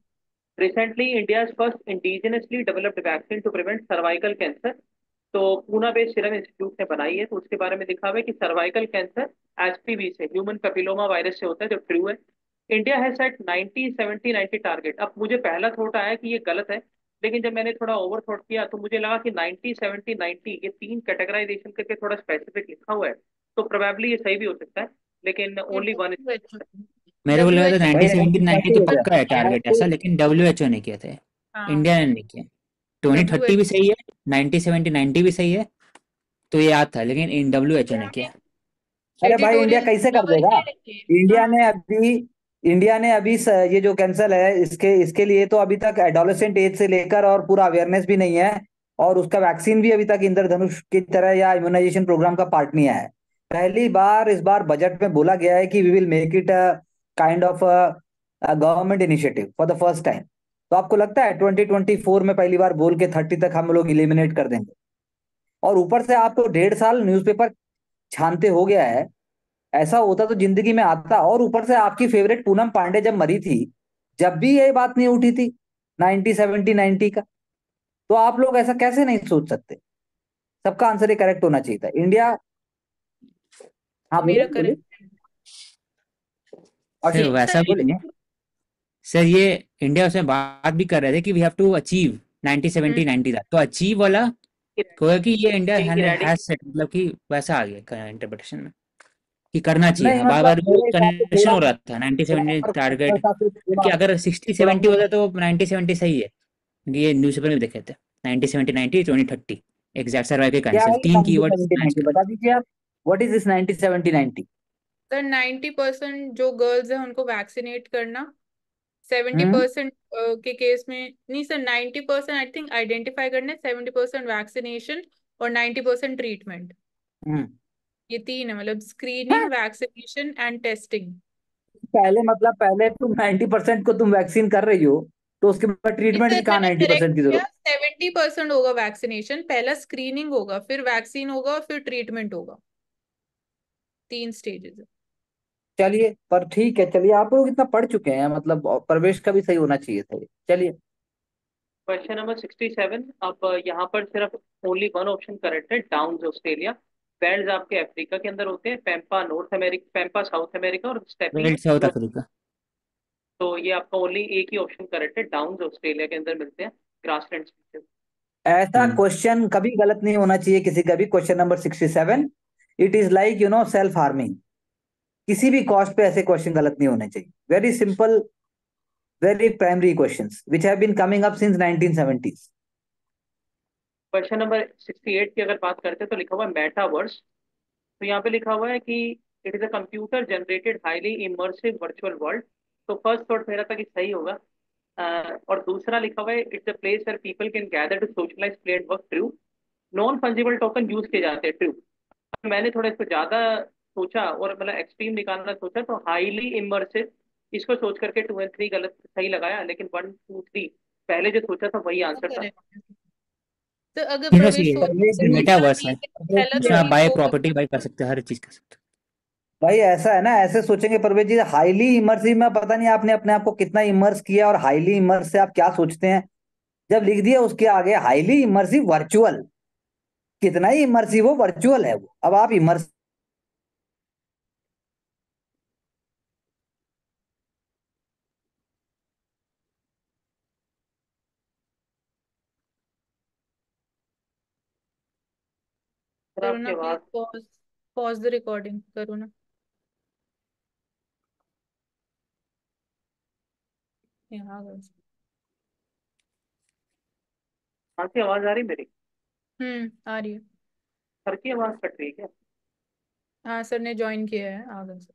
Speaker 2: Recently, India's first indigenously developed vaccine to prevent cervical cancer, तो पूना बेस्ड सीरम इंस्टीट्यूट ने बनाई है। तो उसके बारे में लिखा हुआ है कि सर्वाइकल कैंसर एचपीवी से, ह्यूमन पेपिलोमा वायरस से होता है, जो ट्रू है। India has set 90 70 90 target. अब मुझे पहला थॉट आया कि ये गलत है, लेकिन जब मैंने थोड़ा ओवर थॉट किया तो मुझे लगा कि 90 70 90 ये तीन कैटेगराइजेशन करके थोड़ा स्पेसिफिक लिखा हुआ है, तो प्रोबेबली ये सही भी हो सकता है, लेकिन
Speaker 4: ये
Speaker 2: ओनली वन।
Speaker 3: मेरे को लगा था
Speaker 4: WHO
Speaker 3: 90
Speaker 1: भाई
Speaker 4: ने
Speaker 3: 70 90
Speaker 1: सही
Speaker 3: तो
Speaker 1: हो गया।
Speaker 3: पक्का है टारगेट
Speaker 1: आपको
Speaker 3: ऐसा, लेकिन डब्ल्यू ने किया था,
Speaker 4: हाँ
Speaker 3: इंडिया ने नहीं किया। 2030 भी
Speaker 4: WHO
Speaker 3: सही है, 90 70 90 भी सही है, तो ये याद था, लेकिन इन डब्ल्यू ने किया।
Speaker 1: अरे भाई इंडिया
Speaker 4: एडिटोरियल
Speaker 1: कैसे कर
Speaker 4: कवर
Speaker 1: देगा।
Speaker 4: किया लेकिन
Speaker 1: इंडिया
Speaker 4: हाँ
Speaker 1: ने अभी इंडिया ने अभी ये जो कैंसर है इसके इसके लिए तो अभी तक एडोलेसेंट एज से लेकर और पूरा अवेयरनेस भी नहीं है, और उसका वैक्सीन भी अभी तक इंद्रधनुष की तरह या इम्यूनाइजेशन प्रोग्राम का पार्ट नहीं आया है। पहली बार इस बार बजट में बोला गया है कि we will make it kind of government initiative for the first time. तो आपको लगता है 2024 में पहली बार बोल के 30 तक हम लोग इलिमिनेट कर देंगे? और ऊपर से आपको 1.5 साल न्यूज़पेपर छानते हो गया है। ऐसा होता तो जिंदगी में आता। और ऊपर से आपकी फेवरेट पूनम पांडे जब मरी थी, जब भी ये बात नहीं उठी थी 90 70 90 का, तो आप लोग ऐसा कैसे नहीं सोच सकते? सबका आंसर ये करेक्ट होना चाहिए था। इंडिया। हाँ बोलिए
Speaker 4: मेरा
Speaker 1: बोलिए।
Speaker 4: करेक्ट
Speaker 3: सर
Speaker 1: आशीष
Speaker 3: वैसा
Speaker 4: सर।
Speaker 3: भी नहीं है सर, ये इंडिया उसमें बात भी कर रहे थे कि वी हैव टू अचीव 90 70 90 तक, तो अचीव वाला कोई कि ये इंडिया हैज सेट, मतलब कि वैसा आ गया इंटरप्रिटेशन में कि करना चाहिए
Speaker 1: नहीं
Speaker 3: था। बार
Speaker 1: मतलब
Speaker 3: बार वो
Speaker 1: मेरे हिसाब से
Speaker 3: कन्फ्यूजन
Speaker 1: थोड़ा
Speaker 3: हो रहा था 90 70
Speaker 1: थोड़ा
Speaker 3: टारगेट,
Speaker 1: सा कुछ
Speaker 3: कि अगर 60
Speaker 1: थोड़ा
Speaker 3: 70 होता तो 90 70 सही है, क्योंकि ये न्यूज़पेपर में देखे थे 90 70 90 2030 एग्जैक्ट सर्वाइकल
Speaker 1: क्या
Speaker 3: कैंसिल,
Speaker 1: है
Speaker 3: तीन
Speaker 1: 90
Speaker 3: कीवर्ड
Speaker 1: 70
Speaker 3: मैच
Speaker 1: 90
Speaker 3: कर।
Speaker 1: बता दीजिए आप। What is this 90 70 90?
Speaker 4: सर 90% जो गर्ल्स है उनको वैक्सीनेट करना, सेवेंटी
Speaker 1: हम्म
Speaker 4: परसेंट के केस में नहीं सर, 90% आई थिंक आइडेंटिफाई करने, 70% वैक्सीनेशन और 90% ट्रीटमेंट।
Speaker 1: हम्म
Speaker 4: ये तीन है, मतलब
Speaker 1: हाँ,
Speaker 4: स्क्रीनिंग, वैक्सीनेशन एंड टेस्टिंग।
Speaker 1: पहले मतलब पहले तुम 90% को तुम वैक्सीन कर रही हो, तो उसके बाद
Speaker 4: ये
Speaker 1: ट्रीटमेंट की
Speaker 4: सर
Speaker 1: कहाँ
Speaker 4: मैंने करेक्ट
Speaker 1: 90% की
Speaker 4: किया,
Speaker 1: जरूरत?
Speaker 4: 70% होगा वैक्सीनेशन, पहला स्क्रीनिंग होगा, फिर वैक्सीन होगा, फिर ट्रीटमेंट होगा। 3 स्टेजेस है।
Speaker 1: चलिए पर ठीक है, चलिए आप लोग इतना पढ़ चुके हैं, मतलब प्रवेश का भी सही होना चाहिए था ये। चलिए।
Speaker 2: Question number 67। अब यहाँ पर सिर्फ ओनली वन ऑप्शन करेक्ट है, डाउन्स ऑस्ट्रेलिया। वेल्स आपके अफ्रीका के अंदर होते हैं, Pampa north America, Pampa south America, और steppe
Speaker 3: belt south
Speaker 2: Europe.
Speaker 3: Africa.
Speaker 2: तो ये आपका ओनली एक ही ऑप्शन करेक्ट है, डाउन्स ऑस्ट्रेलिया के अंदर मिलते हैं, ग्रासलैंड स्पीशीज।
Speaker 1: ऐसा
Speaker 3: हम्म
Speaker 1: क्वेश्चन कभी गलत नहीं होना चाहिए किसी का भी। Question number 67, it is like self harming. किसी भी कॉस्ट पे ऐसे क्वेश्चन गलत नहीं होने चाहिए। Very simple, very primary questions which have been coming up since 1970s।
Speaker 2: Question number 68 की अगर बात करते हैं तो लिखा हुआ है मेटावर्स। तो यहाँ पे लिखा हुआ है कि it is a computer generated highly immersive virtual world. तो फर्स्ट थॉट मेरा था कि सही होगा। और दूसरा लिखा हुआ है it's a place where people can gather to socialize, play and work. True. Non fungible token use किए जाते हैं। ट्रू। मैंने थोड़ा इसको ज्यादा सोचा और मतलब एक्सट्रीम निकालना सोचा, तो हाईली इमर्सिव इसको सोच करके 2 और 3 गलत सही लगाया, लेकिन 1 2 3 पहले जो सोचा था वही आंसर था।
Speaker 4: करेक्ट। तो अगर
Speaker 3: तीनों सही
Speaker 4: प्रवेश
Speaker 3: है,
Speaker 4: सोच
Speaker 1: परवेज जी,
Speaker 4: दूसरा
Speaker 3: मेटावर्स है,
Speaker 4: ठीक है, पहला तो
Speaker 3: उसमें आप
Speaker 4: ठीक
Speaker 3: बाय
Speaker 4: होगा।
Speaker 3: प्रॉपर्टी बाय कर सकते हो, हर चीज कर सकते
Speaker 1: भाई ऐसा है ना, ऐसे सोचेंगे परवेज जी, हाईली इमर्सिव में पता नहीं आपने अपने आप को कितना इमर्स किया, और हाईली इमर्स से आप क्या सोचते हैं? जब लिख दिया उसके आगे हाईली इमर्सिव वर्चुअल, कितना ही इमर्सिव हो, वर्चुअल है वो। अब आप इमर्स।
Speaker 2: सर
Speaker 4: करो
Speaker 2: आपकी
Speaker 4: ना प्लीज,
Speaker 2: आवाज।
Speaker 4: पॉज, पॉज द रिकॉर्डिंग करो ना। यहाँ आ गए।
Speaker 2: कहाँ से आवाज आ रही मेरी?
Speaker 4: आ रही है।
Speaker 2: सर की आवाज कट रही है क्या?
Speaker 4: हाँ सर ने ज्वाइन किया है, आ गए सर।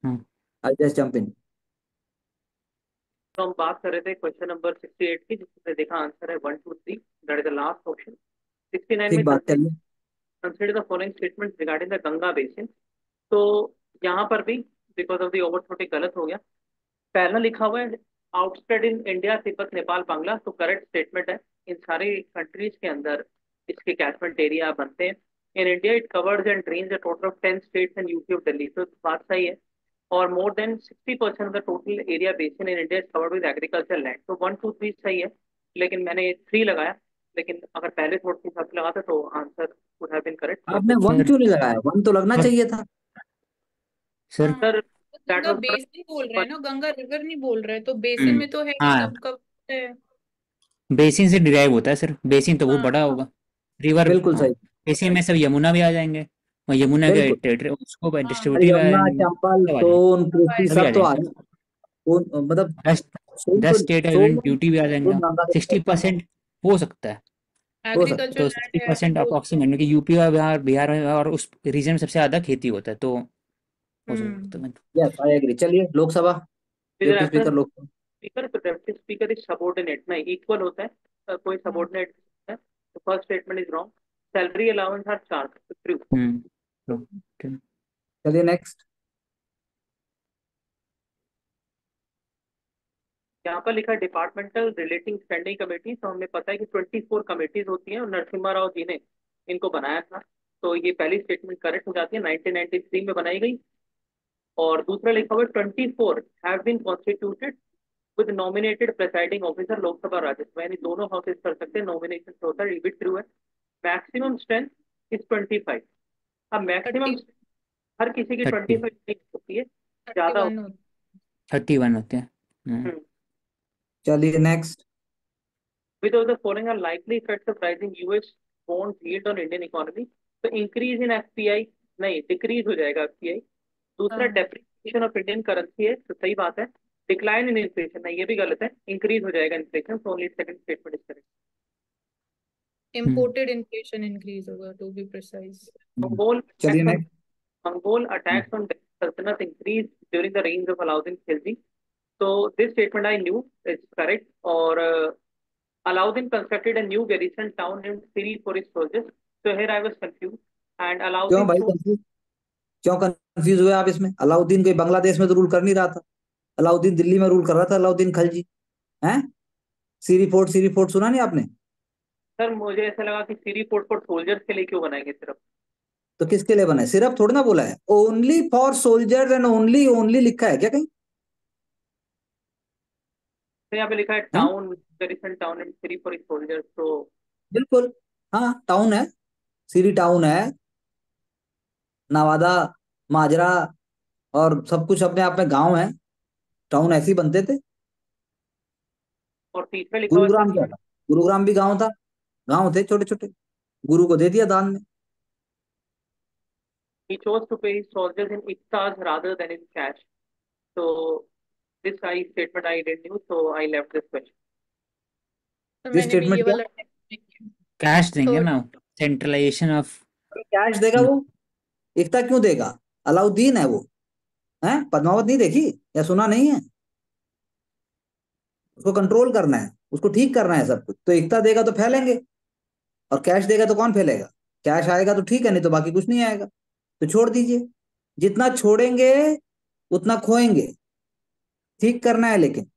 Speaker 3: हाँ
Speaker 1: आई जस्ट जंप इन।
Speaker 2: तो हम बात कर रहे थे क्वेश्चन नंबर 68 की, जिसमें देखा आंसर है 1 2 3, that is the last option. 69 में
Speaker 1: ठीक बात, चलिए।
Speaker 2: Consider the following statement regarding the Ganga basin. तो यहाँ पर भी बिकॉज ऑफ द ओवरथ्रोटिंग गलत हो गया। पहला लिखा हुआ है आउटस्प्रेड इन इंडिया, तिब्बत, नेपाल, बांग्ला, तो करेक्ट स्टेटमेंट है। इन सारे कंट्रीज के अंदर इसके कैचमेंट एरिया बनते हैं। In India it covers and drains a total of 10 states and UT of Delhi, तो बात सही है। और more than 60% of the total area basin in India is covered with agriculture land, तो 1 2 3 सही है। लेकिन मैंने 3 लगाया, लेकिन अगर पहले थोड़ी सी हिसाब से लगाता तो answer would have been correct, one
Speaker 1: आपने
Speaker 2: टू
Speaker 1: वन
Speaker 3: सर।
Speaker 1: क्यों नहीं लगाया? वन तो लगना
Speaker 3: सर
Speaker 1: चाहिए था।
Speaker 3: सर
Speaker 4: हाँ,
Speaker 2: सर
Speaker 4: तो
Speaker 2: दैट
Speaker 4: गंगा
Speaker 2: वाज
Speaker 4: बेसिन बोल रहे हैं ना, गंगा रिवर नहीं बोल रहे, तो बेसिन
Speaker 3: हम्म,
Speaker 4: में तो है ही,
Speaker 3: हाँ
Speaker 4: कब कब है।
Speaker 3: बेसिन से डिराइव होता है सर, बेसिन तो बहुत
Speaker 4: हाँ
Speaker 3: बड़ा होगा। रिवर,
Speaker 1: बिल्कुल
Speaker 3: हाँ
Speaker 1: सही।
Speaker 3: बेसिन में सब यमुना भी आ जाएंगे, और यमुना के
Speaker 1: बिल्कुल।
Speaker 3: उसको
Speaker 4: हाँ
Speaker 1: अरे
Speaker 3: डिस्ट्रीब्यूटरी भी आ
Speaker 1: यमुना,
Speaker 3: जाएंगे,
Speaker 1: चंबल,
Speaker 3: सब आ जाएंगे,
Speaker 1: सोन, कोसी
Speaker 3: सभी
Speaker 1: सब
Speaker 3: आ
Speaker 1: तो आ
Speaker 3: जाएंगे।
Speaker 1: रहे हैं। मतलब
Speaker 3: 10
Speaker 1: सोन
Speaker 3: 10
Speaker 1: तो,
Speaker 3: स्टेट का
Speaker 1: सोन,
Speaker 3: ड्यूटी भी आ
Speaker 1: सोन
Speaker 3: जाएंगे।
Speaker 1: गंगा के पास
Speaker 3: 60% हो सकता है।
Speaker 1: हो सकता
Speaker 4: एग्रीकल्चर
Speaker 3: तो
Speaker 4: लैंड
Speaker 3: सिक्सटी
Speaker 4: है
Speaker 3: परसेंट
Speaker 4: तो।
Speaker 3: अप्रोक्सीमेट, क्योंकि यूपी और बिहार बिहार में और उस रीजन में सबसे ज्यादा खेती होता है, तो हो
Speaker 4: हम्म।
Speaker 3: सकता है।
Speaker 1: है। Yes, I agree. चलिए, Lok Sabha,
Speaker 2: with
Speaker 1: deputy
Speaker 2: reference
Speaker 1: speaker Lok Sabha.
Speaker 2: Speaker, तो डेप्टी स्पीकर इज सबऑर्डिनेट, नहीं इक्वल होता है, कोई
Speaker 4: हाँ।
Speaker 2: सबऑर्डिनेट है, तो first statement is wrong. Salary allowance are charge through.
Speaker 3: तो ठीक।
Speaker 1: चलिए नेक्स्ट।
Speaker 2: यहाँ पर लिखा है डिपार्टमेंटल रिलेटिंग स्टैंडिंग कमेटी, तो हमें पता है कि 24 कमेटीज होती हैं और नरसिम्हा राव जी ने इनको बनाया था, तो ये पहली स्टेटमेंट करेक्ट हो जाती है, 1993 में बनाई गई। और दूसरा लिखा हुआ है 24 have been constituted with nominated presiding officer Lok Sabha Rajya Sabha, यानी दोनों हाउसेस कर सकते हैं, नॉमिनेशन से होता है, रिबिट थ्रू है। Maximum strength is 25। अब मैक्सिमम
Speaker 4: 30,
Speaker 2: हर किसी की
Speaker 3: 30
Speaker 2: 25 नहीं होती है,
Speaker 4: थर्टी
Speaker 2: ज्यादा
Speaker 4: वन
Speaker 2: होती
Speaker 3: 31 होते हैं।
Speaker 2: है।
Speaker 1: चलिए next.
Speaker 2: Which of the following are likely effects of rising US bonds yield on Indian economy? तो increase in FPI, नहीं decrease हो जाएगा FPI। दूसरा
Speaker 4: हाँ।
Speaker 2: depreciation of Indian currency है, तो सही बात है। Decline in inflation, नहीं ये भी गलत है, increase हो जाएगा inflation, so only second statement is correct।
Speaker 4: Imported inflation increase होगा, टू बी प्रिसाइज।
Speaker 2: Mongol
Speaker 1: चलिए
Speaker 2: attacks on
Speaker 1: next.
Speaker 2: Mongol attacks on Delhi Sultanate increased during the reigns of Alauddin Khilji। So this statement I knew it's correct। और Alauddin constructed a new garrison town named Siri for his soldiers। So here I was confused, and
Speaker 1: क्यों
Speaker 2: Alauddin
Speaker 1: भाई
Speaker 2: chose।
Speaker 1: Confuse? क्यों confuse हुए आप इसमें? अलाउद्दीन कोई बांग्लादेश में तो रूल कर नहीं रहा था। अलाउद्दीन दिल्ली में रूल कर रहा था, अलाउद्दीन खलजी। हैं? सीरी फोर्ट सुना नहीं आपने?
Speaker 2: सर मुझे ऐसा लगा कि सीरी पोर्ट पर सोल्जर्स के लिए क्यों बनाएंगे सिर्फ।
Speaker 1: तो किसके लिए बना है? सिर्फ थोड़ी ना बोला है, only for soldiers and only only लिखा है क्या कहीं?
Speaker 2: तो यहाँ पे लिखा है
Speaker 1: हैं?
Speaker 2: Town, garrison town and serai for his soldiers, तो
Speaker 1: बिल्कुल। हाँ, टाउन है, सीरी टाउन है, नवादा, माजरा और सब कुछ अपने आप में गांव है। टाउन ऐसे ही बनते थे।
Speaker 2: और तीसरा लिखा हुआ है
Speaker 1: गुरुग्राम
Speaker 2: सर,
Speaker 1: क्या था? गुरुग्राम भी गांव था। गांव थे छोटे छोटे, गुरु को दे दिया दान में।
Speaker 2: he chose to pay his soldiers in iktas rather than in cash। so this I statement I didn't know, so I left this question।
Speaker 4: तो
Speaker 1: दिस
Speaker 4: मैंने भी ये
Speaker 1: स्टेटमेंट क्या?
Speaker 4: वाला
Speaker 3: कैश देंगे
Speaker 4: तो
Speaker 3: ना, सेंट्रलाइजेशन ऑफ।
Speaker 1: कैश देगा वो? एकता क्यों देगा? अलाउद्दीन है वो। है, पद्मावत नहीं देखी या सुना नहीं है? उसको कंट्रोल करना है, उसको ठीक करना है सब कुछ, तो एकता देगा तो फैलेंगे, और कैश देगा तो कौन फैलेगा? कैश आएगा तो ठीक है, नहीं तो बाकी कुछ नहीं आएगा। तो छोड़ दीजिए, जितना छोड़ेंगे उतना खोएंगे। ठीक करना है लेकिन।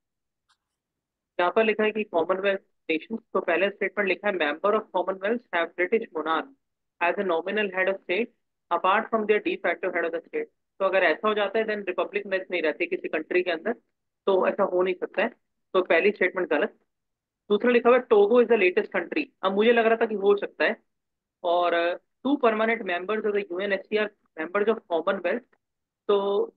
Speaker 2: यहाँ पर लिखा है कि कॉमनवेल्थ नेशंस, तो पहले स्टेटमेंट लिखा है member of Commonwealth have British monarch as a nominal head of state apart from their de facto head of the state. तो अगर ऐसा हो जाता है देन रिपब्लिकनेस नहीं रहती किसी कंट्री के अंदर, तो ऐसा हो नहीं सकता है, तो पहली स्टेटमेंट गलत। दूसरा लिखा हुआ है Togo is the latest country, अब मुझे लग रहा था कि हो सकता है। और two permanent members of the UNHCR members of Commonwealth, तो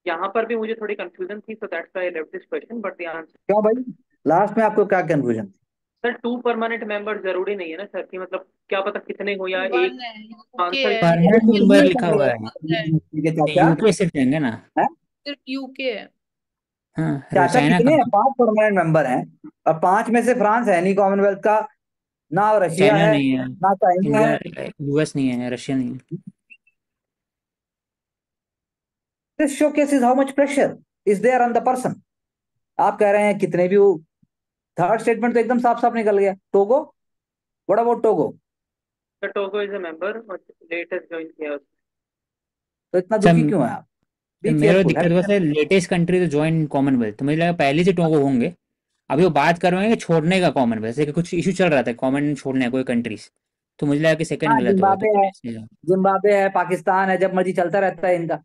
Speaker 2: यहाँ पर भी मुझे थोड़ी कंफ्यूजन थी, so that's why I left this question, but the answer।
Speaker 1: क्यों भाई, लास्ट में आपको क्या कंफ्यूजन थी?
Speaker 2: सर टू परमानेंट मेंबर जरूरी नहीं है ना सर, कि मतलब क्या पता कितने हो या
Speaker 4: वन
Speaker 2: एक
Speaker 4: है, यूके
Speaker 2: आंसर।
Speaker 4: है,
Speaker 1: अरे
Speaker 3: परमानेंट मेंबर
Speaker 1: कितने
Speaker 3: लिखा हुआ है,
Speaker 4: है,
Speaker 1: के
Speaker 3: नहीं
Speaker 1: चाचा?
Speaker 3: यूके सिर्फ देंगे ना।
Speaker 1: हैं?
Speaker 4: सिर्फ यूके है।
Speaker 3: हाँ
Speaker 1: चाचा
Speaker 3: चाइना
Speaker 1: कितने हैं?
Speaker 3: कहाँ?
Speaker 1: 5 परमानेंट मेंबर हैं, और 5 में से फ्रांस है नहीं कॉमनवेल्थ का, ना रशिया
Speaker 3: चाइना
Speaker 1: है,
Speaker 3: नहीं है,
Speaker 1: ना चाइना
Speaker 3: इंडिया,
Speaker 1: है।
Speaker 3: यूएस नहीं है, रशिया नहीं है।
Speaker 1: This showcases how much pressure is there on the person. आप कह रहे हैं कितने भी वो, थर्ड स्टेटमेंट तो एकदम साफ साफ निकल गया। Togo, what about Togo?
Speaker 2: The Togo is a member और लेटेस्ट ज्वाइन किया उसने।
Speaker 1: तो इतना
Speaker 3: सर
Speaker 1: दुखी क्यों है आप? बी
Speaker 3: मेरा
Speaker 1: केयरफुल,
Speaker 3: दिक्कत हुआ सर, लेटेस्ट कंट्री तो ज्वाइन कॉमनवेल्थ, तो मुझे लगा पहले से टोगो होंगे। अभी वो बात कर रहे हैं कि छोड़ने का कॉमनवेल्थ से, कि कुछ इशू चल रहा था कॉमन छोड़ने का कोई कंट्रीज, तो मुझे लगा कि सेकंड
Speaker 1: हाँ,
Speaker 3: गलत होगा, तो
Speaker 1: जिम्बाब्वे है,
Speaker 3: इसलिए जाऊँ।
Speaker 1: जिम्बाब्वे है, पाकिस्तान है, जब मर्जी चलता रहता है इनका।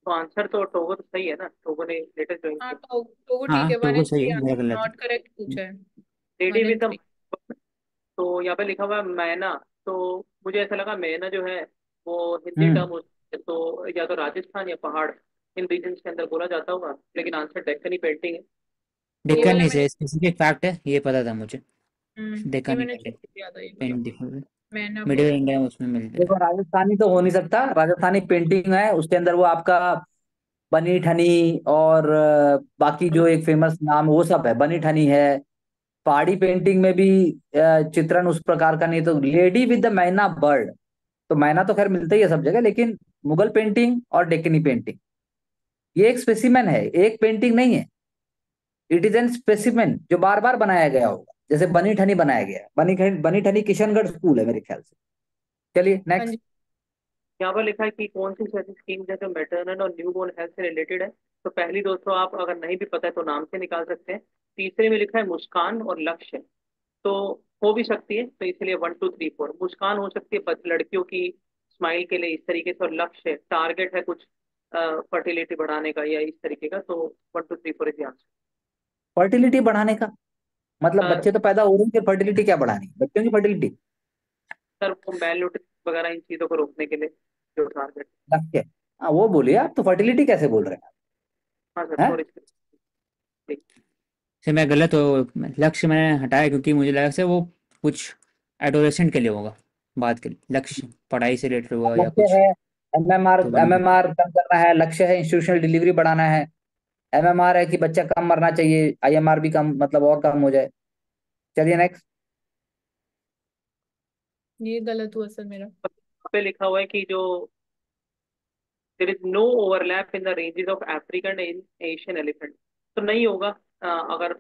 Speaker 2: तो आंसर तो टोगो तो सही है ना, टोगो ने लेटेस्ट ज्वाइन
Speaker 4: हाँ,
Speaker 2: किया।
Speaker 4: तो ठीक
Speaker 3: हाँ
Speaker 4: है, वन
Speaker 3: टोगो
Speaker 4: एंड
Speaker 3: सही
Speaker 4: थ्री
Speaker 3: है, मेरा
Speaker 4: आंसर
Speaker 3: गलत है।
Speaker 4: नॉट करेक्ट पूछा है।
Speaker 2: Lady
Speaker 4: one and
Speaker 2: with the,
Speaker 4: three
Speaker 2: तो यहाँ पे लिखा हुआ है मैना। तो मुझे ऐसा लगा मैना जो है वो हिंदी
Speaker 1: हम्म
Speaker 2: टर्म होती है, तो या तो राजस्थान या पहाड़ इन रीजन्स के अंदर बोला जाता होगा, लेकिन आंसर डेक्कनी पेंटिंग है।
Speaker 4: ये
Speaker 3: डेक्कन
Speaker 2: तो
Speaker 4: वाला
Speaker 3: नहीं
Speaker 4: मैंने,
Speaker 3: से स्पेसिफिक फैक्ट है, ये पता था मुझे।
Speaker 4: ये
Speaker 3: डेक्कन
Speaker 4: मैंने
Speaker 3: नहीं,
Speaker 4: छोड़ दिया था ये वाला।
Speaker 3: पेंट डिफरेंट
Speaker 4: मैना
Speaker 3: मिडिल
Speaker 4: बर्ड।
Speaker 3: इंडिया में उसमें मिल जाएगा।
Speaker 1: देखो, राजस्थानी तो हो नहीं सकता, राजस्थानी पेंटिंग है, उसके अंदर वो आपका बनी ठनी और बाकी जो एक फेमस नाम वो सब है, बनी ठनी है। पहाड़ी पेंटिंग में भी चित्रण उस प्रकार का नहीं, तो लेडी विद द मैना बर्ड, तो मैना तो खैर मिलता ही है सब जगह, लेकिन मुगल पेंटिंग और डेक्कनी पेंटिंग ये एक स्पेसिमेन है, एक पेंटिंग नहीं है। इट इज एन स्पेसिमेन जो बार बार बनाया गया होगा, जैसे बनी ठनी बनाया गया है। बनी ठनी किशनगढ़ स्कूल है मेरे ख्याल से। चलिए
Speaker 4: हाँ
Speaker 1: नेक्स्ट।
Speaker 4: जी।
Speaker 2: यहाँ पर लिखा है कि कौन सी ऐसी स्कीम है जो मैटरनल और न्यूबॉर्न हेल्थ से रिलेटेड है। तो पहली दो तो आप अगर नहीं भी पता है तो नाम से निकाल सकते हैं। तीसरे में लिखा है मुस्कान और लक्ष्य, तो हो भी सकती है, तो इसलिए 1 2 3 4 मुस्कान हो सकती है बस लड़कियों की स्माइल के लिए इस तरीके से, और लक्ष्य टारगेट है कुछ फर्टिलिटी बढ़ाने का या इस तरीके का, तो 1 2 3 4 इज आंसर।
Speaker 1: फर्टिलिटी बढ़ाने का मतलब
Speaker 2: सर
Speaker 1: बच्चे तो पैदा हो रहे हैं, फिर फर्टिलिटी क्या बढ़ानी, बच्चों की फर्टिलिटी?
Speaker 2: सर वो मेल न्यूट्रिशन वगैरह इन चीजों को रोकने के लिए जो टारगेट।
Speaker 1: लक्ष्य, हाँ वो बोलिए आप, तो फर्टिलिटी कैसे बोल रहे
Speaker 2: हाँ सर
Speaker 1: हैं? हैं?
Speaker 2: सॉरी।
Speaker 3: से मैं गलत हो, लक्ष्य मैंने हटाया क्योंकि मुझे लगा से वो कुछ एडोलेसेंट के लिए होगा, बात के लिए लक्ष्य पढ़ाई से रिलेटेड हुआ या
Speaker 1: लक्ष्य
Speaker 3: कुछ,
Speaker 1: है एमएमआर,
Speaker 3: तो वही।
Speaker 1: एमएमआर कम करना है, लक्ष्य है इंस्टीट्यूशनल डिलीवरी बढ़ाना है, एमएमआर है कि बच्चा कम मरना चाहिए, आईएमआर भी कम मतलब और कम हो जाए। चलिए नेक्स्ट।
Speaker 4: ये गलत हुआ सर मेरा।
Speaker 2: यहाँ पे लिखा हुआ है कि जो there is no overlap in the ranges of African and Asian elephant, तो नहीं होगा। अगर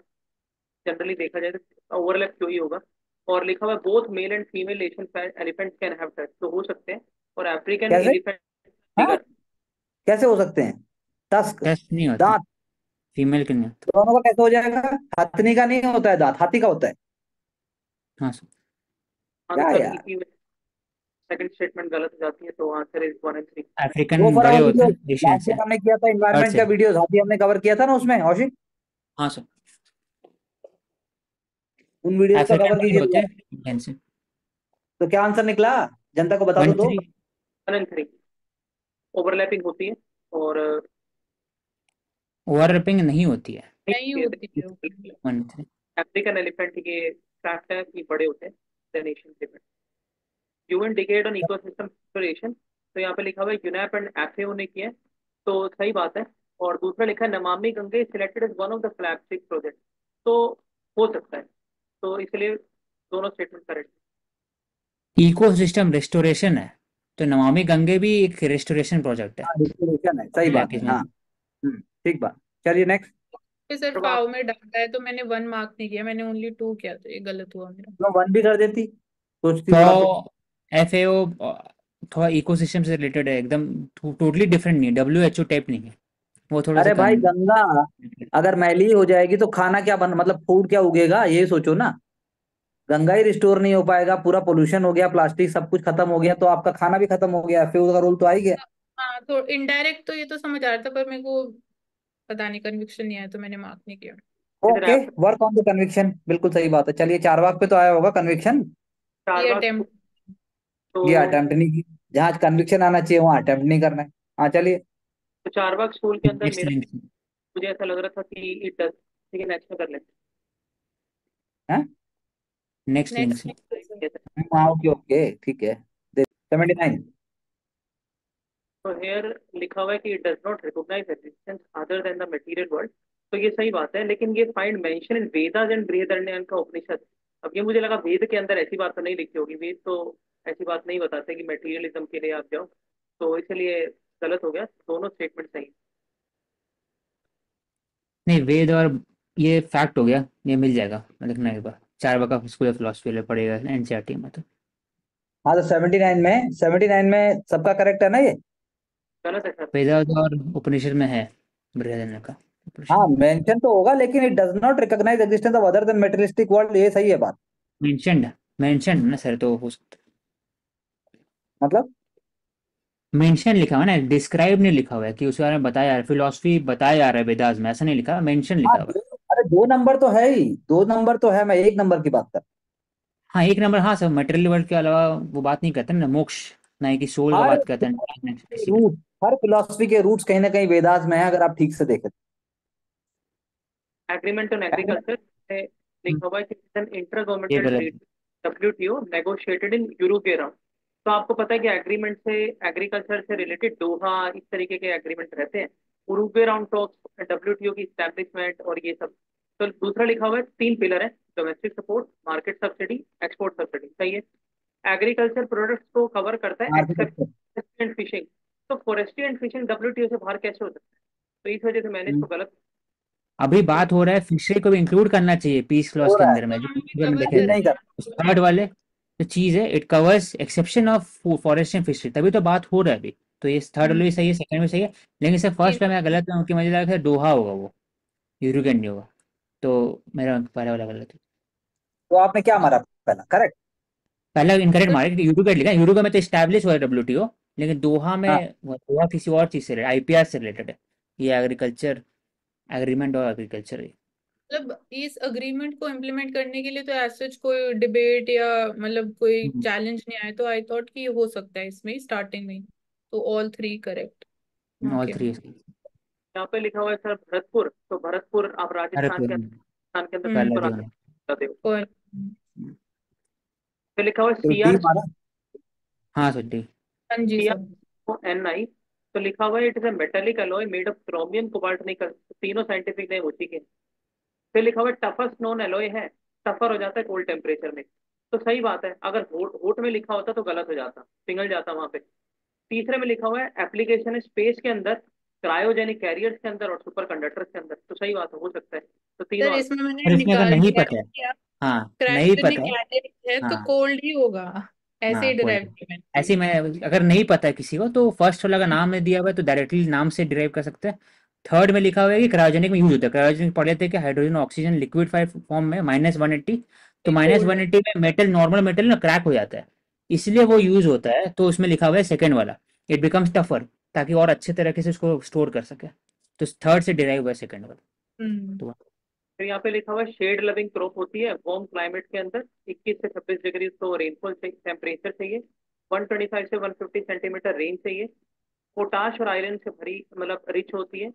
Speaker 2: जनरली देखा जाए तो ओवरलैप क्यों ही होगा। और लिखा हुआ है both male and female Asian elephant can have touch, तो हो सकते हैं। और अफ्रीकन
Speaker 1: कैसे?
Speaker 2: एलिफेंट
Speaker 1: हाँ,
Speaker 2: फिगर,
Speaker 1: कैसे हो सकते हैं? टस्क,
Speaker 3: टेस्ट नहीं होते,
Speaker 1: दांत,
Speaker 3: फीमेल के नहीं होते।
Speaker 1: दोनों का कैसे हो जाएगा? हथनी का नहीं होता है दांत, हाथी का होता है।
Speaker 3: हाँ सर।
Speaker 2: हाँ तो
Speaker 1: क्या
Speaker 2: सर
Speaker 1: यार,
Speaker 2: इसी में सेकंड स्टेटमेंट गलत हो जाती है, तो answer is 1 and 3।
Speaker 3: African
Speaker 1: go for
Speaker 3: बड़े
Speaker 1: आवर
Speaker 3: होते
Speaker 1: वीडियो,
Speaker 3: हैं, एशियन
Speaker 1: लास्ट
Speaker 3: से।
Speaker 1: ईयर हमने किया था
Speaker 3: अर्थ
Speaker 1: इन्वायरमेंट
Speaker 3: से।
Speaker 1: का वीडियो, हाथी हमने कवर किया था ना उसमें औशिक।
Speaker 3: हाँ सर।
Speaker 1: उन वीडियोस का
Speaker 3: अफ्रीकन
Speaker 1: कवर
Speaker 3: बड़े
Speaker 1: कीजिए
Speaker 3: होते
Speaker 1: दोबारा।
Speaker 3: हैं, एशियन से।
Speaker 1: तो क्या आंसर निकला, जनता को बता दो
Speaker 3: वन
Speaker 1: तो।
Speaker 3: थ्री
Speaker 2: 1 and 3 ओवरलैपिंग होती है, और
Speaker 3: ओवरलैपिंग नहीं होती है।
Speaker 4: नहीं होती है।
Speaker 3: वन थ्री
Speaker 2: अफ्रीकन एलिफेंट के फैक्ट है कि बड़े होते हैं than Asian elephant. Human decade on ecosystem exploration, तो यहाँ पे लिखा हुआ है यूनैप एंड एफएओ ने किया है, तो सही बात है। और दूसरा लिखा है Namami Gange selected as one of the flagship project, तो हो सकता है, तो इसलिए दोनों स्टेटमेंट करेक्ट।
Speaker 3: इकोसिस्टम रेस्टोरेशन है, तो नमामि गंगे भी एक रेस्टोरेशन प्रोजेक्ट है
Speaker 1: हाँ, डिस्क्रिप्शन है, सही
Speaker 3: अपने
Speaker 1: बात
Speaker 3: इलाके
Speaker 1: है,
Speaker 3: में।
Speaker 1: हाँ। ठीक बात। चलिए नेक्स्ट।
Speaker 4: फिर सर
Speaker 2: तो आप
Speaker 4: फाव में डाटा है तो मैंने 1 मार्क नहीं किया, मैंने ओनली 2 किया, तो ये गलत हुआ मेरा।
Speaker 1: तो वन भी कर देती, सोचती थोड़ा तो।
Speaker 3: तो एफएओ थोड़ा इकोसिस्टम से रिलेटेड है एकदम, टोटली डिफरेंट नहीं है, डब्ल्यूएचओ टाइप नहीं है, वो थोड़ा सा
Speaker 1: अरे भाई,
Speaker 3: कम।
Speaker 1: गंगा अगर मैली हो जाएगी तो खाना क्या बन, मतलब फूड क्या उगेगा, ये सोचो ना। गंगा ही रिस्टोर नहीं हो पाएगा, पूरा पोल्यूशन हो गया, प्लास्टिक सब कुछ खत्म हो गया, तो आपका खाना भी खत्म हो गया, फिर उसका रोल तो आ ही गया।
Speaker 4: हाँ, तो इनडायरेक्ट तो ये तो समझ आ रहा था, पर मेरे को पता नहीं, कन्विक्शन नहीं आया तो मैंने मार्क नहीं किया।
Speaker 2: इधर
Speaker 1: ओके,
Speaker 2: आप
Speaker 1: वर्क ऑन द कन्विक्शन, बिल्कुल सही बात है। चलिए, चारवाक पे तो आया होगा कन्विक्शन।
Speaker 2: चार
Speaker 4: ये
Speaker 2: बार
Speaker 4: अटेम्प्ट।
Speaker 2: तो
Speaker 1: ये अटेम्प्ट नहीं की, जहाँ कन्विक्शन आना चाहिए वहां अटेम्प्ट नहीं करना है। हाँ चलिए।
Speaker 2: तो चार बाग स्कूल के अंदर
Speaker 3: नेक्स्ट
Speaker 2: मेरा,
Speaker 3: लिंक।
Speaker 2: मुझे ऐसा लग रहा था कि इट डज, ठीक है नेक्स्ट में कर लेते
Speaker 1: हैं?
Speaker 3: नेक्स्ट लिंक
Speaker 4: नेक्स्ट
Speaker 3: से।
Speaker 4: नेक्स्ट।
Speaker 2: हैं।
Speaker 1: हाँ, ओके ओके, ठीक है। 79।
Speaker 2: तो हेयर लिखा हुआ है कि it does not recognise existence other than the material world, तो ये सही बात है, लेकिन ये find mention in Vedas and Brihadaranyaka Upanishad. अब ये मुझे लगा वेद के अंदर ऐसी बात तो नहीं लिखी होगी, वेद तो ऐसी बात नहीं बताते कि मटेरियलिज्म के लिए आप जाओ, तो इसलिए गलत हो गया, दोनों स्टेटमेंट सही।
Speaker 3: नहीं, वेद और ये फैक्ट हो गया, ये मिल जाएगा, मैं लिखना एक बार, 4 का स्कूल ऑफ फिलोसफी पड़ेगा एनसीईआरटी में। तो
Speaker 1: हाँ, तो 79 में सबका करेक्ट है ना ये?
Speaker 2: गलत है सर।
Speaker 3: वेदास और उपनिषद में है, बृहदारण्यक का
Speaker 1: हाँ,
Speaker 3: उपनिषद में
Speaker 1: मेंशन तो होगा, लेकिन it does not recognise existence of other than materialistic world, ये सही है बात।
Speaker 3: मेंशनड, मेंशन ना सर, तो हो सकता
Speaker 1: मतलब
Speaker 3: मेंशन लिखा हुआ है ना, डिस्क्राइब नहीं लिखा हुआ है कि उसके बारे में बताया जा रहा है, फिलोसफी बताया जा रहा है वेदास में, ऐसा नहीं लिखा, मेंशन
Speaker 1: हाँ
Speaker 3: लिखा हुआ है।
Speaker 1: अरे 2 नंबर तो है ही, 2 नंबर तो है, मैं 1 नंबर की बात कर।
Speaker 3: हाँ, एक नंबर, हाँ सर, मटेरियल वर्ल्ड के अलावा वो बात नहीं करते ना, मोक्ष, ना ही कि सोल का
Speaker 1: हर
Speaker 3: बात करते हैं किसी में।
Speaker 1: रूट हर फिलोसफी के रूट्स कहीं ना कहीं वेदास में है, अगर आप ठीक से देखें तो।
Speaker 2: एग्रीमेंट ऑन
Speaker 1: है
Speaker 2: एग्रीकल्चर
Speaker 3: हम्म,
Speaker 2: लिखा हुआ है कि इंटर
Speaker 3: ये
Speaker 2: गवर्नमेंटल
Speaker 3: गलत
Speaker 2: ट्रेड डब्ल्यूटीओ नेगोशिएटेड इन यूरोपीय राउंड। तो आपको पता है कि एग्रीमेंट से एग्रीकल्चर से रिलेटेड दोहा इस तरीके के एग्रीमेंट रहते हैं, उरुग्वे राउंड टॉक्स, डब्ल्यूटीओ की स्टैब्लिशमेंट और ये सब। तो दूसरा लिखा हुआ है 3 पिलर है, domestic support, market subsidy, export subsidy, सही है। एग्रीकल्चर प्रोडक्ट्स को कवर करता है except
Speaker 1: market.
Speaker 2: Forestry and fishing. तो फॉरेस्ट्री एंड फिशिंग डब्ल्यूटीओ से बाहर कैसे हो सकता है? तो इस वजह से मैंने इसको गलत।
Speaker 3: अभी बात हो रहा है फिशरी को भी इंक्लूड करना चाहिए पीस क्लॉज
Speaker 1: हो
Speaker 3: के
Speaker 1: रहा है,
Speaker 3: अंदर में, जो
Speaker 4: हाँ भी
Speaker 3: अगर
Speaker 4: कवर
Speaker 3: देखे
Speaker 1: अभी नहीं कर।
Speaker 3: उस थर्ड वाले जो चीज है, it covers exception of forest and fishery, तभी तो बात हो रहा है अभी। तो ये थर्ड वाले भी सही है, सेकंड भी सही है, लेकिन सर फर्स्ट पे मैं गलत हूँ कि मुझे लगा था दोहा होगा वो, यूरोगेन नहीं होगा, तो मेरा पहला वाला गलत है।
Speaker 1: तो आपने क्या मारा पहला? करेक्ट।
Speaker 3: पहला इनकरेक्ट मारा कि यूरोगेट लिखा, यूरोगेट में तो स्टैब्लिश हुआ है डब्ल्यूटीओ, लेकिन दोहा
Speaker 1: हाँ,
Speaker 3: में दोहा किसी और चीज से आईपीआर से रिलेटेड है, ये एग्रीकल्चर एग्रीमेंट और एग्रीकल्चर है।
Speaker 4: मतलब इस अग्रीमेंट को इम्प्लीमेंट करने के लिए तो एज सच कोई डिबेट या मतलब कोई चैलेंज नहीं आया, तो आई थॉट कि ये हो सकता है इसमें स्टार्टिंग में। तो all three correct.
Speaker 3: All
Speaker 4: okay.
Speaker 3: Three.
Speaker 2: यहाँ पे लिखा हुआ है सर भरतपुर, तो भरतपुर आप
Speaker 3: अरे
Speaker 2: राजस्थान
Speaker 3: पूर्ण
Speaker 2: के अंदर कौन
Speaker 4: हम्म।
Speaker 3: पहला
Speaker 2: सा
Speaker 3: डी होना।
Speaker 2: राज्य बताते हो?
Speaker 4: और
Speaker 2: फिर लिखा हुआ है
Speaker 1: तो
Speaker 2: सी
Speaker 1: डी
Speaker 2: आर
Speaker 1: मारा।
Speaker 3: हाँ सर डी।
Speaker 4: हाँ जी
Speaker 2: सी
Speaker 4: सर।
Speaker 2: आर एन आई। तो लिखा हुआ है it is a metallic alloy made of chromium cobalt nickel, तीनों साइंटिफिक नेम उसी के। फिर लिखा हुआ है टफेस्ट नोन एलॉय है, टफर हो जाता है कोल्ड टेम्परेचर में। तो सही बात है, अगर होट होट में लिखा होता तो गलत हो जाता, पिघल जाता वहां पे। तीसरे में लिखा हुआ है एप्लीकेशन है स्पेस के अंदर, क्रायोजेनिक कैरियर्स के अंदर और सुपर कंडक्टर्स के अंदर। तो सही बात है, हो सकता है। तो
Speaker 4: सर
Speaker 2: तीनों
Speaker 4: इसमें मैंने
Speaker 3: और इसमें अगर
Speaker 4: निकाल
Speaker 3: नहीं
Speaker 4: लिया
Speaker 3: पता है,
Speaker 4: कि आप
Speaker 3: हाँ नहीं पता
Speaker 4: क्रायोजेनिक
Speaker 3: है,
Speaker 4: है तो
Speaker 3: हाँ
Speaker 4: कोल्ड ही होगा, ऐसे
Speaker 3: हाँ
Speaker 4: ही
Speaker 3: कोई
Speaker 4: डिराइव
Speaker 3: नहीं।
Speaker 4: किया
Speaker 3: ऐसे ही
Speaker 4: मैंने।
Speaker 3: मैं, अगर नहीं पता है किसी को तो फर्स्ट वाला का नाम में दिया हुआ है तो डायरेक्टली नाम से डिराइव कर सकते हैं। थर्ड में लिखा हुआ है कि क्रायोजेनिक में यूज होता है, क्रायोजेनिक पढ़े थे कि हाइड्रोजन ऑक्सीजन लिक्विड फॉर्म में -180, तो
Speaker 4: कोल्ड है।
Speaker 3: -180 में मेटल, नॉर्मल मेटल ना क्रैक हो जाता है, इसलिए वो यूज होता है। तो उसमें लिखा हुआ है सेकंड वाला, इट बिकम्स टफर, ताकि और अच्छे तरीके से उसको स्टोर कर सके, तो थर्ड से डिराइव हुआ है सेकंड वाला।
Speaker 4: हम्म।
Speaker 3: तो
Speaker 2: फिर यहाँ पे लिखा हुआ है शेड लविंग क्रॉप होती है वार्म क्लाइमेट के अंदर, 21 से 26 डिग्री तो रेनफॉल टेम्परेचर चाहिए, 125 से 150 सेंटीमीटर रेन चाहिए, पोटाश और आयरन से भरी मतलब रिच होती है,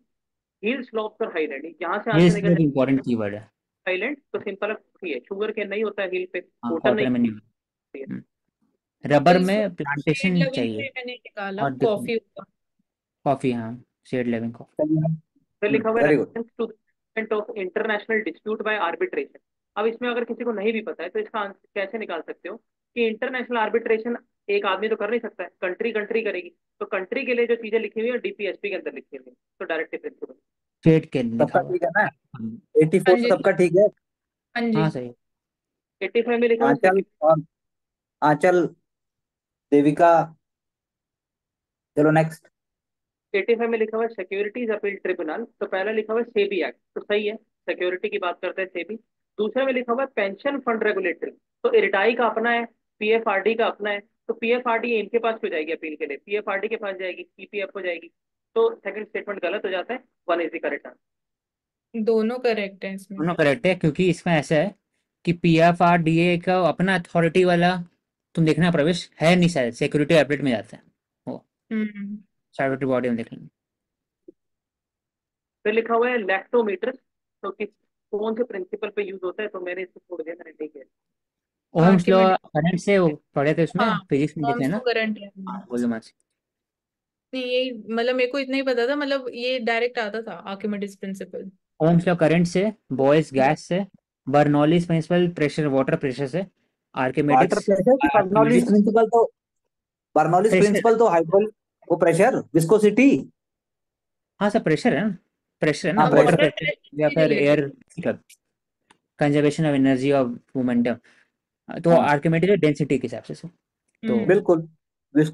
Speaker 2: हिल स्लोप्स और हाईलैंड, यहाँ से
Speaker 3: ये
Speaker 2: आंसर निकल जाए।
Speaker 3: इंपॉर्टेंट कीवर्ड है।
Speaker 2: हाईलैंड तो सिंपल है, शुगर केन नहीं होता है हिल पे,
Speaker 3: हाँ,
Speaker 2: कॉटन नहीं
Speaker 3: कॉटन में नहीं।
Speaker 2: होती है।
Speaker 4: तो
Speaker 3: रबर
Speaker 4: इसमें
Speaker 3: में
Speaker 4: शेड
Speaker 3: प्लांटेशन
Speaker 4: लविंग
Speaker 3: चाहिए,
Speaker 4: से मैंने निकाला
Speaker 3: और
Speaker 4: कॉफी होगा।
Speaker 3: कॉफी, हाँ शेड लेविंग कॉफी।
Speaker 2: फिर लिखा हुआ है
Speaker 1: very good.
Speaker 2: Reference to of international dispute by arbitration. अब इसमें अगर किसी को नहीं भी पता है तो इसका आंसर कैसे निकाल सकते हो कि इंटरनेशनल आर्बिट्रेशन एक आदमी तो कर नहीं सकता है, कंट्री कंट्री करेगी। तो कंट्री के लिए जो चीजें लिखी हुई है डीपीएसपी के अंदर लिखी हुई है, तो डायरेक्ट प्रिंसिपल।
Speaker 3: शेड के लिखा
Speaker 1: सबका
Speaker 3: हुआ
Speaker 1: ठीक है ना?
Speaker 3: है।
Speaker 1: 84
Speaker 4: हाँ जी।
Speaker 1: सबका ठीक है?
Speaker 4: हाँ जी।
Speaker 3: हाँ सही।
Speaker 2: 85 में लिखा हुआ
Speaker 1: आंचल और आंचल, देविका, चलो नेक्स्ट।
Speaker 2: 85 में लिखा हुआ है सिक्योरिटीज अपील ट्रिब्यूनल, तो पहला लिखा हुआ है सेबी एक्ट, तो सही है, सिक्योरिटी की बात करते हैं सेबी। दूसरे में लिखा हुआ है पेंशन फंड रेगुलेटरी, तो इरडाई का अपना है, पीएफआरडी का अपना है। तो पीएफआरडी इनके पास क्यों जाएगी अपील के लिए, पीएफआरडी के पास जाएगी, ईपीएफ हो जाएगी। तो सेकंड स्टेटमेंट गलत हो जाता है, one is the correct answer.
Speaker 4: दोनों करेक्ट है इसमें।
Speaker 3: दोनों करेक्ट है, क्योंकि इसमें ऐसा है कि पीएफआरडीए का अपना अथॉरिटी वाला, तुम देखना प्रवेश है नहीं, शायद सिक्योरिटी अपडेट में जाता है वो,
Speaker 4: हम्म।
Speaker 3: स्टैट्यूटरी बॉडी में देख लेंगे।
Speaker 2: फिर लिखा हुआ है लैक्टोमीटर, तो किस कौन से प्रिंसिपल पे यूज होता है, तो मैंने इसको छोड़ दिया, मैंने ठीक है।
Speaker 3: Ohm's law
Speaker 4: Archimedes.
Speaker 3: करंट से वो पढ़े थे उसमें,
Speaker 4: हाँ,
Speaker 3: फिजिक्स में देख
Speaker 4: ऑर्म्स
Speaker 3: लेना।
Speaker 4: तो करंट है।
Speaker 3: हाँ बोलो मत।
Speaker 4: नहीं यही मतलब मेरे को इतना ही पता था, मतलब ये डायरेक्ट आता था Archimedes principle.
Speaker 3: Ohm's law current से, बॉयल्स गैस से, Bernoulli's principle pressure, water pressure से,
Speaker 1: water
Speaker 3: Archimedes,
Speaker 1: pressure, Bernoulli's
Speaker 3: Archimedes
Speaker 1: principle तो, बर्नौलीज
Speaker 3: प्रेशर,
Speaker 1: प्रिंसिपल तो हाइड्रोलिक वो प्रेशर, विस्कोसिटी।
Speaker 3: हाँ सर, प्रेशर है ना, प्रेशर है ना,
Speaker 1: हाँ
Speaker 4: हाँ,
Speaker 3: water
Speaker 1: pressure.
Speaker 4: Water
Speaker 3: pressure
Speaker 4: pressure
Speaker 3: या
Speaker 4: से
Speaker 3: फिर
Speaker 4: related.
Speaker 3: Air conservation of energy और मोमेंटम। तो
Speaker 1: हाँ
Speaker 3: आर्किमिडीज डेंसिटी के हिसाब से सर। तो
Speaker 1: बिल्कुल।
Speaker 3: साइंस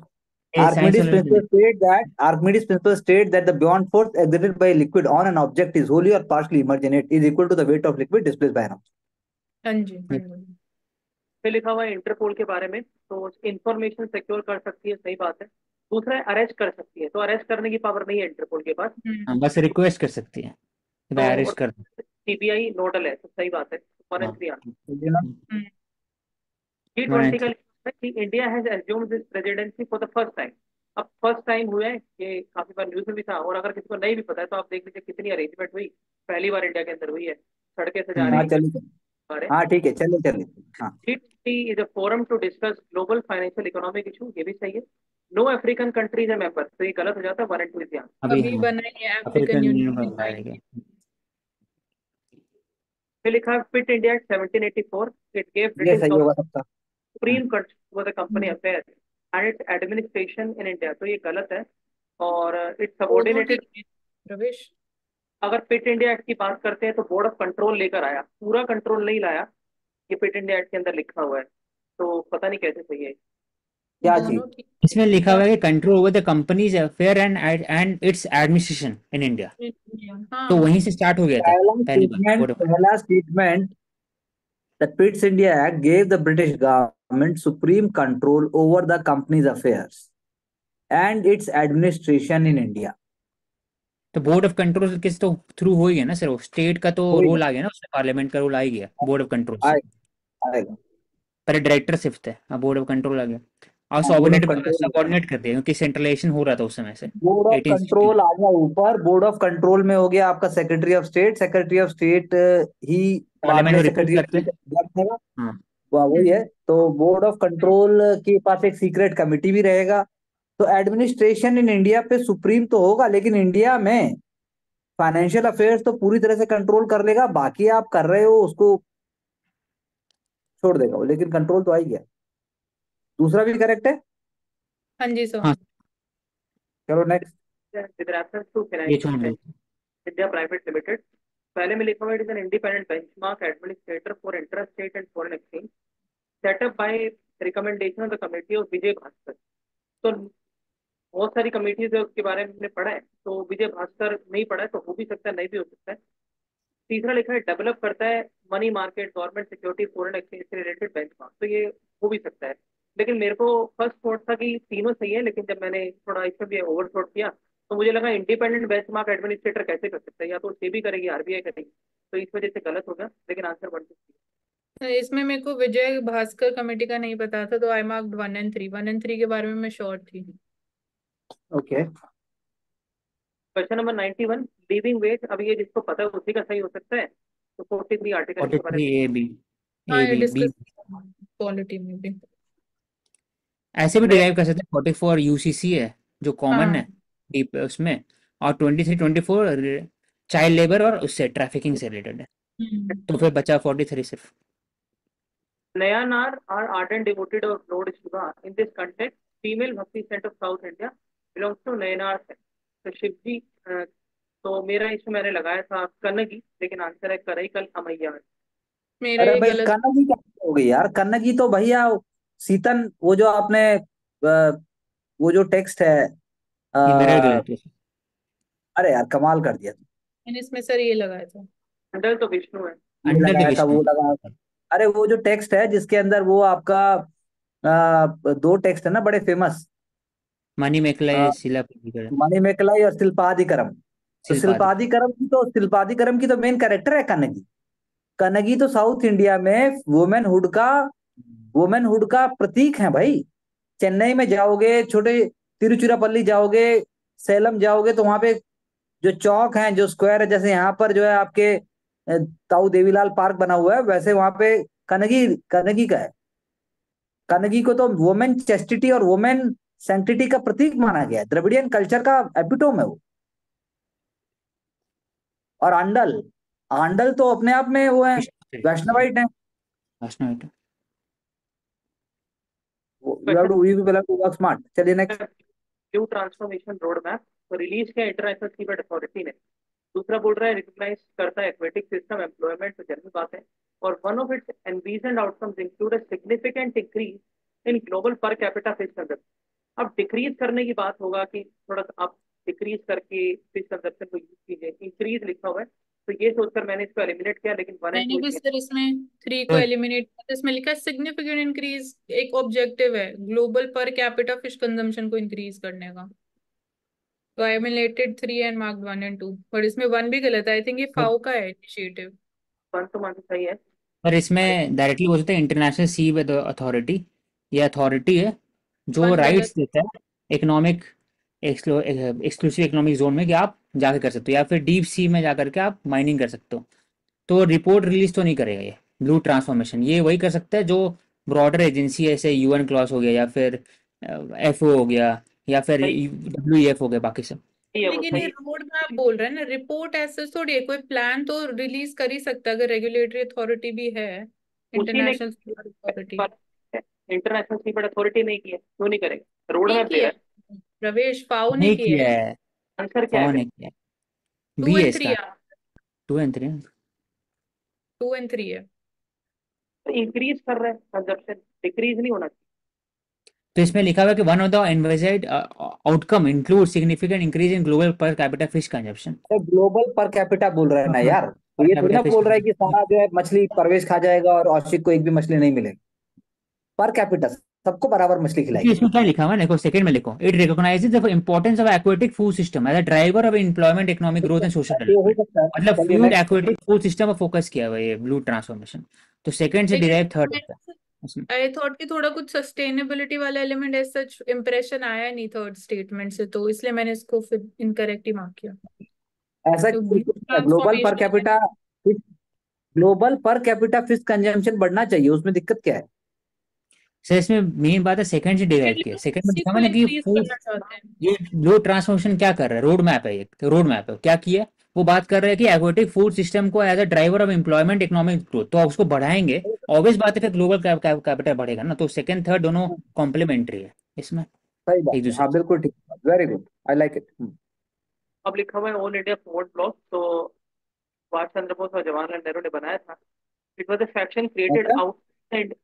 Speaker 1: Archimedes'
Speaker 3: वाले
Speaker 1: principle state that Archimedes' principle state that the buoyant force exerted by a liquid on an object is wholly or partially immersed in it is equal to the weight of liquid displaced by an object.
Speaker 4: हाँ जी, हाँ जी।
Speaker 2: पे लिखा हुआ है interpole के बारे में, तो इंफॉर्मेशन सिक्योर कर सकती है, सही बात है। दूसरा है अरेस्ट कर सकती है, तो अरेस्ट करने की पावर नहीं है इंटरपोल के पास।
Speaker 3: हाँ, बस रिक्वेस्ट कर सकती है कि भाई
Speaker 2: तो
Speaker 3: अरेस्ट कर दो।
Speaker 2: सीबीआई नोडल है, तो सही बात है। वन एंड
Speaker 3: हाँ
Speaker 2: थ्री आंसर।
Speaker 1: ठीक है ना?
Speaker 2: G20 का लिखा है कि India has assumed this presidency for the first time. अब फर्स्ट टाइम हुआ है, ये काफी बार न्यूज में भी था, और अगर किसी को नहीं भी पता है तो आप देख लीजिए कितनी अरेंजमेंट हुई, पहली बार इंडिया के अंदर हुई है। सड़कें सजा
Speaker 1: हाँ
Speaker 2: रही
Speaker 1: चलिए।
Speaker 2: है।
Speaker 1: हाँ ठीक है, चलिए चलिए। हाँ
Speaker 2: G20 is a forum to discuss global financial economic issue, ये भी सही है। नो अफ्रीकन कंट्रीज है मेंबर, तो ये गलत हो जाता है, वन एंड टू इज ध्यान।
Speaker 3: अभी
Speaker 4: अभी
Speaker 3: हाँ
Speaker 4: बना ही है अफ्रीकन
Speaker 3: अफ्रीकन यूनियन
Speaker 4: यूनियन।
Speaker 3: बनवाएगा।
Speaker 2: फिर लिखा है फिट इंडिया 1784, इट गेव
Speaker 1: ये
Speaker 2: ब्रिटिश
Speaker 1: सही होगा सबका।
Speaker 2: Supreme control over the company affair and it's administration in India, तो ये गलत है। और इट्स
Speaker 4: दोनों
Speaker 2: सबॉर्डिनेटेड।
Speaker 4: ठीक है प्रवेश।
Speaker 2: अगर फिट इंडिया एक्ट की बात करते हैं तो बोर्ड ऑफ कंट्रोल लेकर आया, पूरा कंट्रोल नहीं लाया। ये फिट इंडिया एक्ट के अंदर लिखा हुआ है, तो पता नहीं कैसे सही है।
Speaker 1: क्या चीज?
Speaker 4: दोनों ठीक।
Speaker 3: इसमें लिखा हुआ है कि control over the companies affair and it's administration in India. तो
Speaker 4: हाँ
Speaker 3: वहीं से स्टार्ट हो गया था पहली बार बोर्ड ऑफ।
Speaker 1: पहला statement, the Pitt India Act gave the British government supreme control over the company's affairs and its administration in India.
Speaker 3: तो बोर्ड ऑफ कंट्रोल किस तो थ्रू हो ही गया ना सर, वो स्टेट का तो
Speaker 1: होएगा,
Speaker 3: रोल आ गया ना उसमें, पार्लियामेंट का रोल आ ही गया बोर्ड ऑफ कंट्रोल से।
Speaker 1: आएगा आएगा।
Speaker 3: पहले डायरेक्टरशिप थे, अब बोर्ड ऑफ कंट्रोल आ गया और
Speaker 1: board of
Speaker 3: subordinate
Speaker 1: control,
Speaker 3: subordinate कर दिया क्योंकि सेंट्रलाइजेशन हो रहा था उस समय से
Speaker 1: बोर्ड ऑफ
Speaker 3: 1860।
Speaker 1: कंट्रोल आ गया ऊपर। बोर्ड ऑफ कंट्रोल में हो गया आपका secretary of state. Secretary of state ही बाद
Speaker 3: पार्लियामेंट
Speaker 1: में
Speaker 3: में रिपोर्ट
Speaker 1: सेक्रेटरी ऑफ
Speaker 3: करते
Speaker 1: स्टेट
Speaker 3: हैं।
Speaker 1: बनेगा।
Speaker 3: हाँ
Speaker 1: वही है। तो बोर्ड ऑफ कंट्रोल के पास एक सीक्रेट कमिटी भी रहेगा। तो एडमिनिस्ट्रेशन इन इंडिया पे सुप्रीम तो होगा, लेकिन इंडिया में फाइनेंशियल अफेयर्स तो पूरी तरह से कंट्रोल कर लेगा। बाकी आप कर रहे हो उसको छोड़ देगा वो, लेकिन कंट्रोल तो आ ही गया। दूसरा भी करेक्ट है।
Speaker 4: हाँ जी सर।
Speaker 3: हाँ
Speaker 1: चलो नेक्स्ट।
Speaker 2: विद रेफरेंस टू
Speaker 3: ये छोड़ दो।
Speaker 2: इंडिया प्राइवेट लिमिटेड, पहले में लिखा हुआ है it is an independent benchmark administrator for interest rate and foreign exchange, set up by recommendation of the committee of Vijay Bhaskar. तो बहुत सारी कमेटीज है, उसके बारे में हमने पढ़ा है, तो विजय भास्कर नहीं पढ़ा है, तो हो भी सकता है, नहीं भी हो सकता है। तीसरा लिखा है डेवलप करता है money market government security foreign exchange से रिलेटेड बेंचमार्क, तो ये हो भी सकता है। लेकिन मेरे को फर्स्ट थॉट था कि तीनों सही है, लेकिन जब मैंने थोड़ा इसमें भी ओवर थॉट किया तो मुझे लगा इंडिपेंडेंट बेंचमार्क एडमिनिस्ट्रेटर कैसे कर सकता है, या तो सेबी करेगी आरबीआई करेगी, तो इस वजह से गलत हो गया, लेकिन आंसर बन सकती
Speaker 4: इसमें मेरे को विजय भास्कर कमेटी का नहीं पता था, तो आई मार्क्ड 1 and 3। 1 and 3 के बारे में मैं श्योर थी।
Speaker 1: ओके।
Speaker 2: है। क्वेश्चन नंबर 91, लिविंग वेज, अब ये जिसको पता है उसी का सही हो सकता है। तो 43 आर्टिकल इसके बारे
Speaker 3: 43
Speaker 2: में।
Speaker 3: ए बी
Speaker 4: हाँ,
Speaker 3: ए
Speaker 4: ये
Speaker 3: बी बी
Speaker 4: डिस्कस पॉलिटी में भी।
Speaker 3: ऐसे भी
Speaker 2: मैं
Speaker 3: डिराइव कर सकते हैं। 44 यूसीसी है जो कॉमन
Speaker 4: हाँ।
Speaker 3: है डीप उसमें, और 23 24 चाइल्ड लेबर और उससे ट्रैफिकिंग से रिलेटेड है। तो फिर बचा 43 सिर्फ।
Speaker 2: Nayanar are ardent devoted of Lord Shiva. In this context, female Bhakti saint of South India belongs to Nayanar sect. तो शिव जी, तो मेरा इसमें मैंने लगाया था कनगी, लेकिन आंसर है करईकल अमैया।
Speaker 4: मेरा
Speaker 1: अरे
Speaker 4: ये
Speaker 1: भाई
Speaker 4: गलत।
Speaker 1: कन्नगी क्या हो गई यार? कन्नगी तो भैया सीतन, वो जो आपने वो जो टेक्स्ट है।
Speaker 3: ये मेरा भी
Speaker 1: अ,
Speaker 3: गलत है।
Speaker 1: अरे यार कमाल कर दिया।
Speaker 4: मैंने इसमें सर ये लगाया था।
Speaker 2: मंडल तो विष्णु है।
Speaker 1: ये
Speaker 3: अंडर द
Speaker 1: लगाया था,
Speaker 3: विष्णु।
Speaker 1: वो लगाया था। अरे वो जो टेक्स्ट है जिसके अंदर वो आपका दो टेक्स्ट है ना बड़े फेमस,
Speaker 3: मनी मेकलाई शिला प्रभाकर,
Speaker 1: मणिमेकलाई और शिल्पादिकरम। तो
Speaker 3: शिल्पादी।
Speaker 1: शिल्पादिकरम की तो मेन कैरेक्टर है कन्नगी। कन्नगी तो साउथ इंडिया में वुमेनहुड का प्रतीक है भाई। चेन्नई में जाओगे, छोटे तिरुचिरापल्ली जाओगे, सेलम जाओगे, तो वहां पे जो चौक हैं, जो स्क्वायर है, जैसे यहाँ पर जो है आपके ताऊ देवीलाल पार्क बना हुआ है, वैसे वहां पे कनगी कनगी का है। कनगी को तो वुमेन चेस्टिटी और वुमेन सैंक्टिटी का प्रतीक माना गया है। द्रविडियन कल्चर का एपिटोम है वो। और आंडल, आंडल तो अपने आप में वो है, वैष्णवाइट है।
Speaker 3: Vaishnav.
Speaker 1: You have to, we will have to work smart. चलिए next.
Speaker 2: New transformation road map तो रिलीज किया इंटरनेशनल सीबेट अथॉरिटी ने। दूसरा बोल रहा है रिकॉग्नाइज करता है एक्वेटिक सिस्टम एम्प्लॉयमेंट, तो जनरल बात है। और one of its envisioned outcomes include a significant increase in global per capita fish consumption. अब डिक्रीज करने की बात होगा कि थोड़ा सा आप डिक्रीज करके फिश कंजप्शन को यूज कीजिए, इंक्रीज लिखा हुआ है तो ये सोचकर मैंने इसको एलिमिनेट किया, लेकिन 1 एंड
Speaker 4: मैंने
Speaker 2: 2
Speaker 4: भी
Speaker 2: इसमें।
Speaker 4: सर इसमें 3 को
Speaker 3: तो
Speaker 4: एलिमिनेट किया, इसमें लिखा है सिग्निफिकेंट इंक्रीज, एक ऑब्जेक्टिव है global per capita fish consumption को इंक्रीज करने का। तो आई एलिमिनेटेड 3 एंड मार्क्ड 1 एंड 2, और इसमें 1 भी गलत है, आई थिंक ये फाओ का है इनिशिएटिव।
Speaker 2: 1 तो मान सही है।
Speaker 3: पर
Speaker 2: और
Speaker 3: इसमें डायरेक्टली बोल सकते हैं इंटरनेशनल सी वेद अथॉरिटी, ये अथॉरिटी है जो
Speaker 4: 1
Speaker 3: राइट्स
Speaker 4: गलत।
Speaker 3: देता है इकोनॉमिक एक्सक्लूसिव इकोनॉमिक जोन में कि आप जाकर कर सकते हो, या फिर डीप सी में जाकर के आप माइनिंग कर सकते हो। तो रिपोर्ट रिलीज तो नहीं करेगा ये ब्लू ट्रांसफॉर्मेशन, ये वही कर सकता है जो ब्रॉडर एजेंसी है, जैसे यूएन क्लॉस हो गया, या फिर एफओ हो गया, या फिर
Speaker 2: सही
Speaker 3: डब्ल्यूईएफ हो गया, बाकी सब।
Speaker 2: सही है, वो
Speaker 4: लेकिन
Speaker 2: सही
Speaker 4: ये
Speaker 2: है।
Speaker 4: रोड मैप बोल रहे हैं ना, रिपोर्ट ऐसे थोड़ी है, कोई प्लान तो रिलीज कर ही सकता है अगर रेगुलेटरी अथॉरिटी भी है,
Speaker 2: उसी ने
Speaker 4: international authority.
Speaker 2: International seabed authority नहीं किया, क्यों नहीं करेगा? रोड
Speaker 4: नहीं
Speaker 2: मैप दे
Speaker 4: किया
Speaker 2: रहा है।
Speaker 4: है प्रवेश, फाओ ने
Speaker 3: नहीं
Speaker 4: किया
Speaker 3: किया
Speaker 4: है।
Speaker 3: है,
Speaker 2: आंसर क्या है
Speaker 3: कौन
Speaker 2: फिर?
Speaker 3: है किया है?
Speaker 4: 2
Speaker 3: बी है
Speaker 4: एंड 3
Speaker 3: इसका,
Speaker 4: है।
Speaker 3: 2 एंड 3।
Speaker 4: 2 एंड 3 है।
Speaker 2: तो इंक्रीज कर रहा है कंजप्शन, डिक्रीज नहीं होना चाहिए।
Speaker 3: तो इसमें लिखा हुआ है कि one of the envisaged outcome include significant increase in global per capita fish consumption.
Speaker 1: Global per capita बोल रहा है ना यार, तो
Speaker 3: पर
Speaker 1: ये थोड़ी
Speaker 3: कैपिटा
Speaker 1: ना
Speaker 3: फिश
Speaker 1: बोल रहा है कि
Speaker 3: कंजप्शन,
Speaker 1: सारा जो है मछली परवेश खा जाएगा और औशिक को एक भी मछली नहीं मिलेगी। पर कैपिटा सबको बराबर मछली
Speaker 3: क्योंकि
Speaker 1: खिलाएगी।
Speaker 3: इसमें क्या लिखा हुआ है, देखो सेकंड में लिखो, it recognises the importance of aquatic food system as a driver of employment, economic growth and social
Speaker 1: ये हो
Speaker 3: डेवलपमेंट।
Speaker 1: सकता है,
Speaker 3: मतलब
Speaker 1: चलिए
Speaker 3: fluid
Speaker 1: next.
Speaker 3: Aquatic food system पर फोकस किया हुआ है ये ब्लू ट्रांसफॉर्मेशन। तो सेकंड से डिराइव थर्ड होता है उसमें।
Speaker 4: आई थॉट कि थोड़ा कुछ सस्टेनेबिलिटी वाला एलिमेंट एज सच इंप्रेशन आया नहीं थर्ड स्टेटमेंट से, तो इसलिए मैंने इसको फिर इनकरेक्ट ही मार्क किया।
Speaker 1: ऐसा
Speaker 4: तो
Speaker 1: ग्लोबल पर
Speaker 4: transformation
Speaker 1: capita, global per capita fish consumption बढ़ना चाहिए, उसमें दिक्कत क्या है?
Speaker 3: सर इसमें मेन बात है सेकंड से डिराइव किया, सेकंड में
Speaker 4: इसी
Speaker 3: लिखा
Speaker 4: को
Speaker 3: हुआ है ना कि
Speaker 4: इंक्रीज
Speaker 3: फूड,
Speaker 4: करना चाहते हैं।
Speaker 3: ये लो ट्रांसफॉर्मेशन क्या कर रहा है, रोड मैप है, एक रोड मैप है, क्या किया है? वो बात कर रहे हैं कि एक्वेटिक फूड सिस्टम को as a driver of employment, economic growth, तो आप उसको बढ़ाएंगे, ऑब्वियस बात है फिर ग्लोबल कैपिटल बढ़ेगा ना। तो सेकंड थर्ड दोनों कॉम्प्लीमेंट्री है इसमें,
Speaker 1: सही बात
Speaker 3: एक
Speaker 1: है,
Speaker 3: दूसरे
Speaker 1: हाँ बिल्कुल ठीक, very good, I like it.
Speaker 2: अब लिखा हुआ है ऑल इंडिया फॉरवर्ड ब्लॉक, तो सुभाष चंद्र बोस और जवाहरलाल नेहरू ने बनाया था। It was a faction created
Speaker 1: अच्छा,
Speaker 2: outside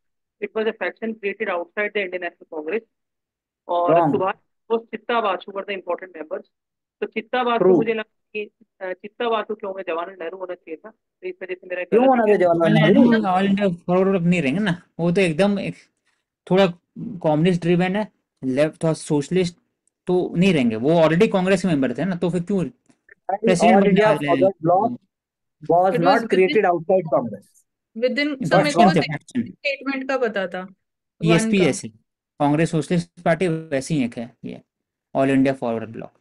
Speaker 2: it was a faction created outside the Indian national congress. और
Speaker 1: wrong,
Speaker 2: Subhas Bose Chitta Basu were the important members. तो चित्ता बासु
Speaker 1: ट्रू।
Speaker 2: मुझे लगा कि चित्ता बासु क्यों होंगे, जवाहरलाल नेहरू होना चाहिए था, तो इस वजह से मेरा
Speaker 1: क्यों
Speaker 2: गलत हो
Speaker 1: होना
Speaker 2: गया।
Speaker 1: था Jawaharlal Nehru?
Speaker 3: Nehru all India forward नहीं रहेंगे ना, वो तो एकदम थोड़ा कम्युनिस्ट ड्रिवन है, लेफ्ट और सोशलिस्ट तो नहीं रहेंगे, वो ऑलरेडी कांग्रेस के मेंबर थे ना, तो फिर क्यों प्रेसिडेंट
Speaker 1: ऑल
Speaker 3: बनने
Speaker 1: इंडिया
Speaker 3: वाले
Speaker 1: फॉरवर्ड ब्लॉक
Speaker 3: हैं?
Speaker 1: Was
Speaker 4: it was
Speaker 1: not created outside Congress.
Speaker 4: With in sir, मेरे को
Speaker 3: फैक्शन
Speaker 4: बस
Speaker 3: थे,
Speaker 4: एक
Speaker 3: फैक्शन,
Speaker 4: स्टेटमेंट का पता था, 1
Speaker 3: ईएसपी
Speaker 4: का।
Speaker 3: जैसे, कांग्रेस सोशलिस्ट पार्टी वैसी ही एक है ये, ऑल इंडिया फॉरवर्ड ब्लॉक।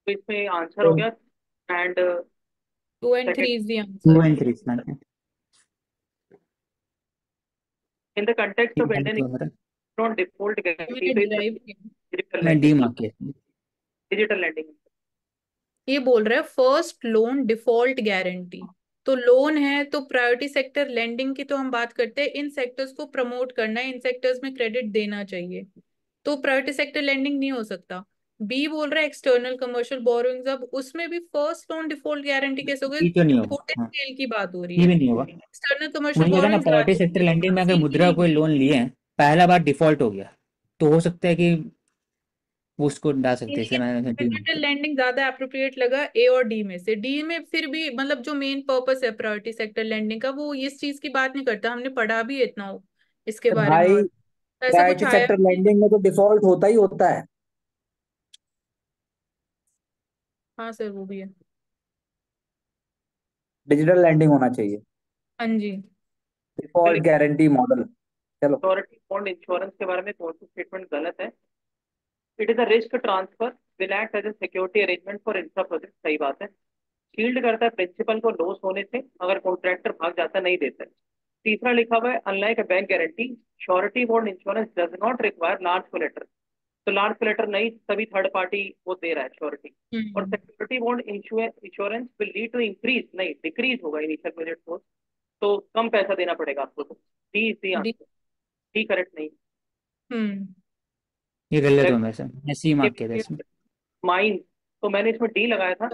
Speaker 2: तो इसमें आंसर हो गया। And
Speaker 4: 2 and 3
Speaker 2: second,
Speaker 4: is the
Speaker 3: two
Speaker 4: answer.
Speaker 3: And three
Speaker 2: in the context of Indian
Speaker 3: तो हमारा,
Speaker 2: इकोनॉमिक डिफॉल्ट गारंटी
Speaker 4: मैंने
Speaker 2: पे
Speaker 4: डिराइव किया।
Speaker 2: डिजिटल
Speaker 3: मैं डी
Speaker 2: लैंडिंग,
Speaker 3: मार्क किया।
Speaker 2: Digital lending.
Speaker 4: ये बोल रहा है फर्स्ट लोन डिफॉल्ट गारंटी, तो लोन है तो प्रायोरिटी सेक्टर लेंडिंग की तो हम बात करते हैं, इन सेक्टर्स को प्रमोट करना है, इन सेक्टर्स में क्रेडिट देना चाहिए, तो प्रायोरिटी सेक्टर लेंडिंग नहीं हो सकता। बी बोल रहा है एक्सटर्नल कमर्शियल बोरोइंग्स, अब उसमें भी फर्स्ट लोन डिफॉल्ट गारंटी कैसे होगी,
Speaker 3: डी तो नहीं होगा,
Speaker 4: छोटे
Speaker 3: हाँ,
Speaker 4: स्केल की बात हो रही
Speaker 3: डी
Speaker 4: है।
Speaker 3: भी नहीं होगा।
Speaker 4: एक्सटर्नल कमर्शियल
Speaker 3: मुझे लगा ना
Speaker 4: borrowings
Speaker 3: priority sector
Speaker 4: large
Speaker 3: lending में अगर मुद्रा
Speaker 4: सी।
Speaker 3: कोई लोन लिए हैं, पहला बार डिफॉल्ट हो गया, तो हो सकता है कि वो उसको डाल सकते हैं, इसलिए मैंने डी मार्क
Speaker 4: डिजिटल
Speaker 3: किया।
Speaker 4: लैंडिंग ज्यादा अप्रोप्रिएट लगा ए और डी में से। डी में फिर भी मतलब जो मेन पर्पस है प्रायोरिटी सेक्टर लैंडिंग का, वो इस चीज की बात नहीं करता, हमने पढ़ा भी है इतना इसके बारे में,
Speaker 1: भाई
Speaker 4: और ऐसा कुछ
Speaker 1: प्रायोरिटी
Speaker 4: आया
Speaker 1: सेक्टर
Speaker 4: भी नहीं।
Speaker 1: लैंडिंग में तो डिफॉल्ट होता ही होता है।
Speaker 4: हाँ सर, वो भी है।
Speaker 1: डिजिटल लैंडिंग होना चाहिए,
Speaker 4: हाँ जी।
Speaker 1: Default guarantee model. चलो,
Speaker 2: सिक्योरिटी बॉन्ड इंश्योरेंस के बारे में कौन सी स्टेटमेंट गलत है? It is a risk transfer will act as a security arrangement for infra project, सही बात है। शील्ड करता है प्रिंसिपल को लॉस होने से, अगर कॉन्ट्रैक्टर भाग जाता नहीं देता है। तीसरा लिखा हुआ है unlike a bank guarantee, surety bond insurance does not require large कोलेटर। तो लार्ज कोलेटर नहीं, तभी थर्ड पार्टी वो दे रहा है श्योरिटी। और
Speaker 4: hmm.
Speaker 2: Security bond insurance will lead to increase, नहीं डिक्रीज होगा इनिशियल प्रोजेक्ट को, तो कम पैसा देना पड़ेगा आपको। तो D is the
Speaker 4: D.
Speaker 2: Answer, D correct नहीं।
Speaker 4: हम्म।
Speaker 3: ये गलत हुआ मेरे से, मैंने सी मार्क किया था इसमें।
Speaker 2: माइन, तो मैंने इसमें डी लगाया था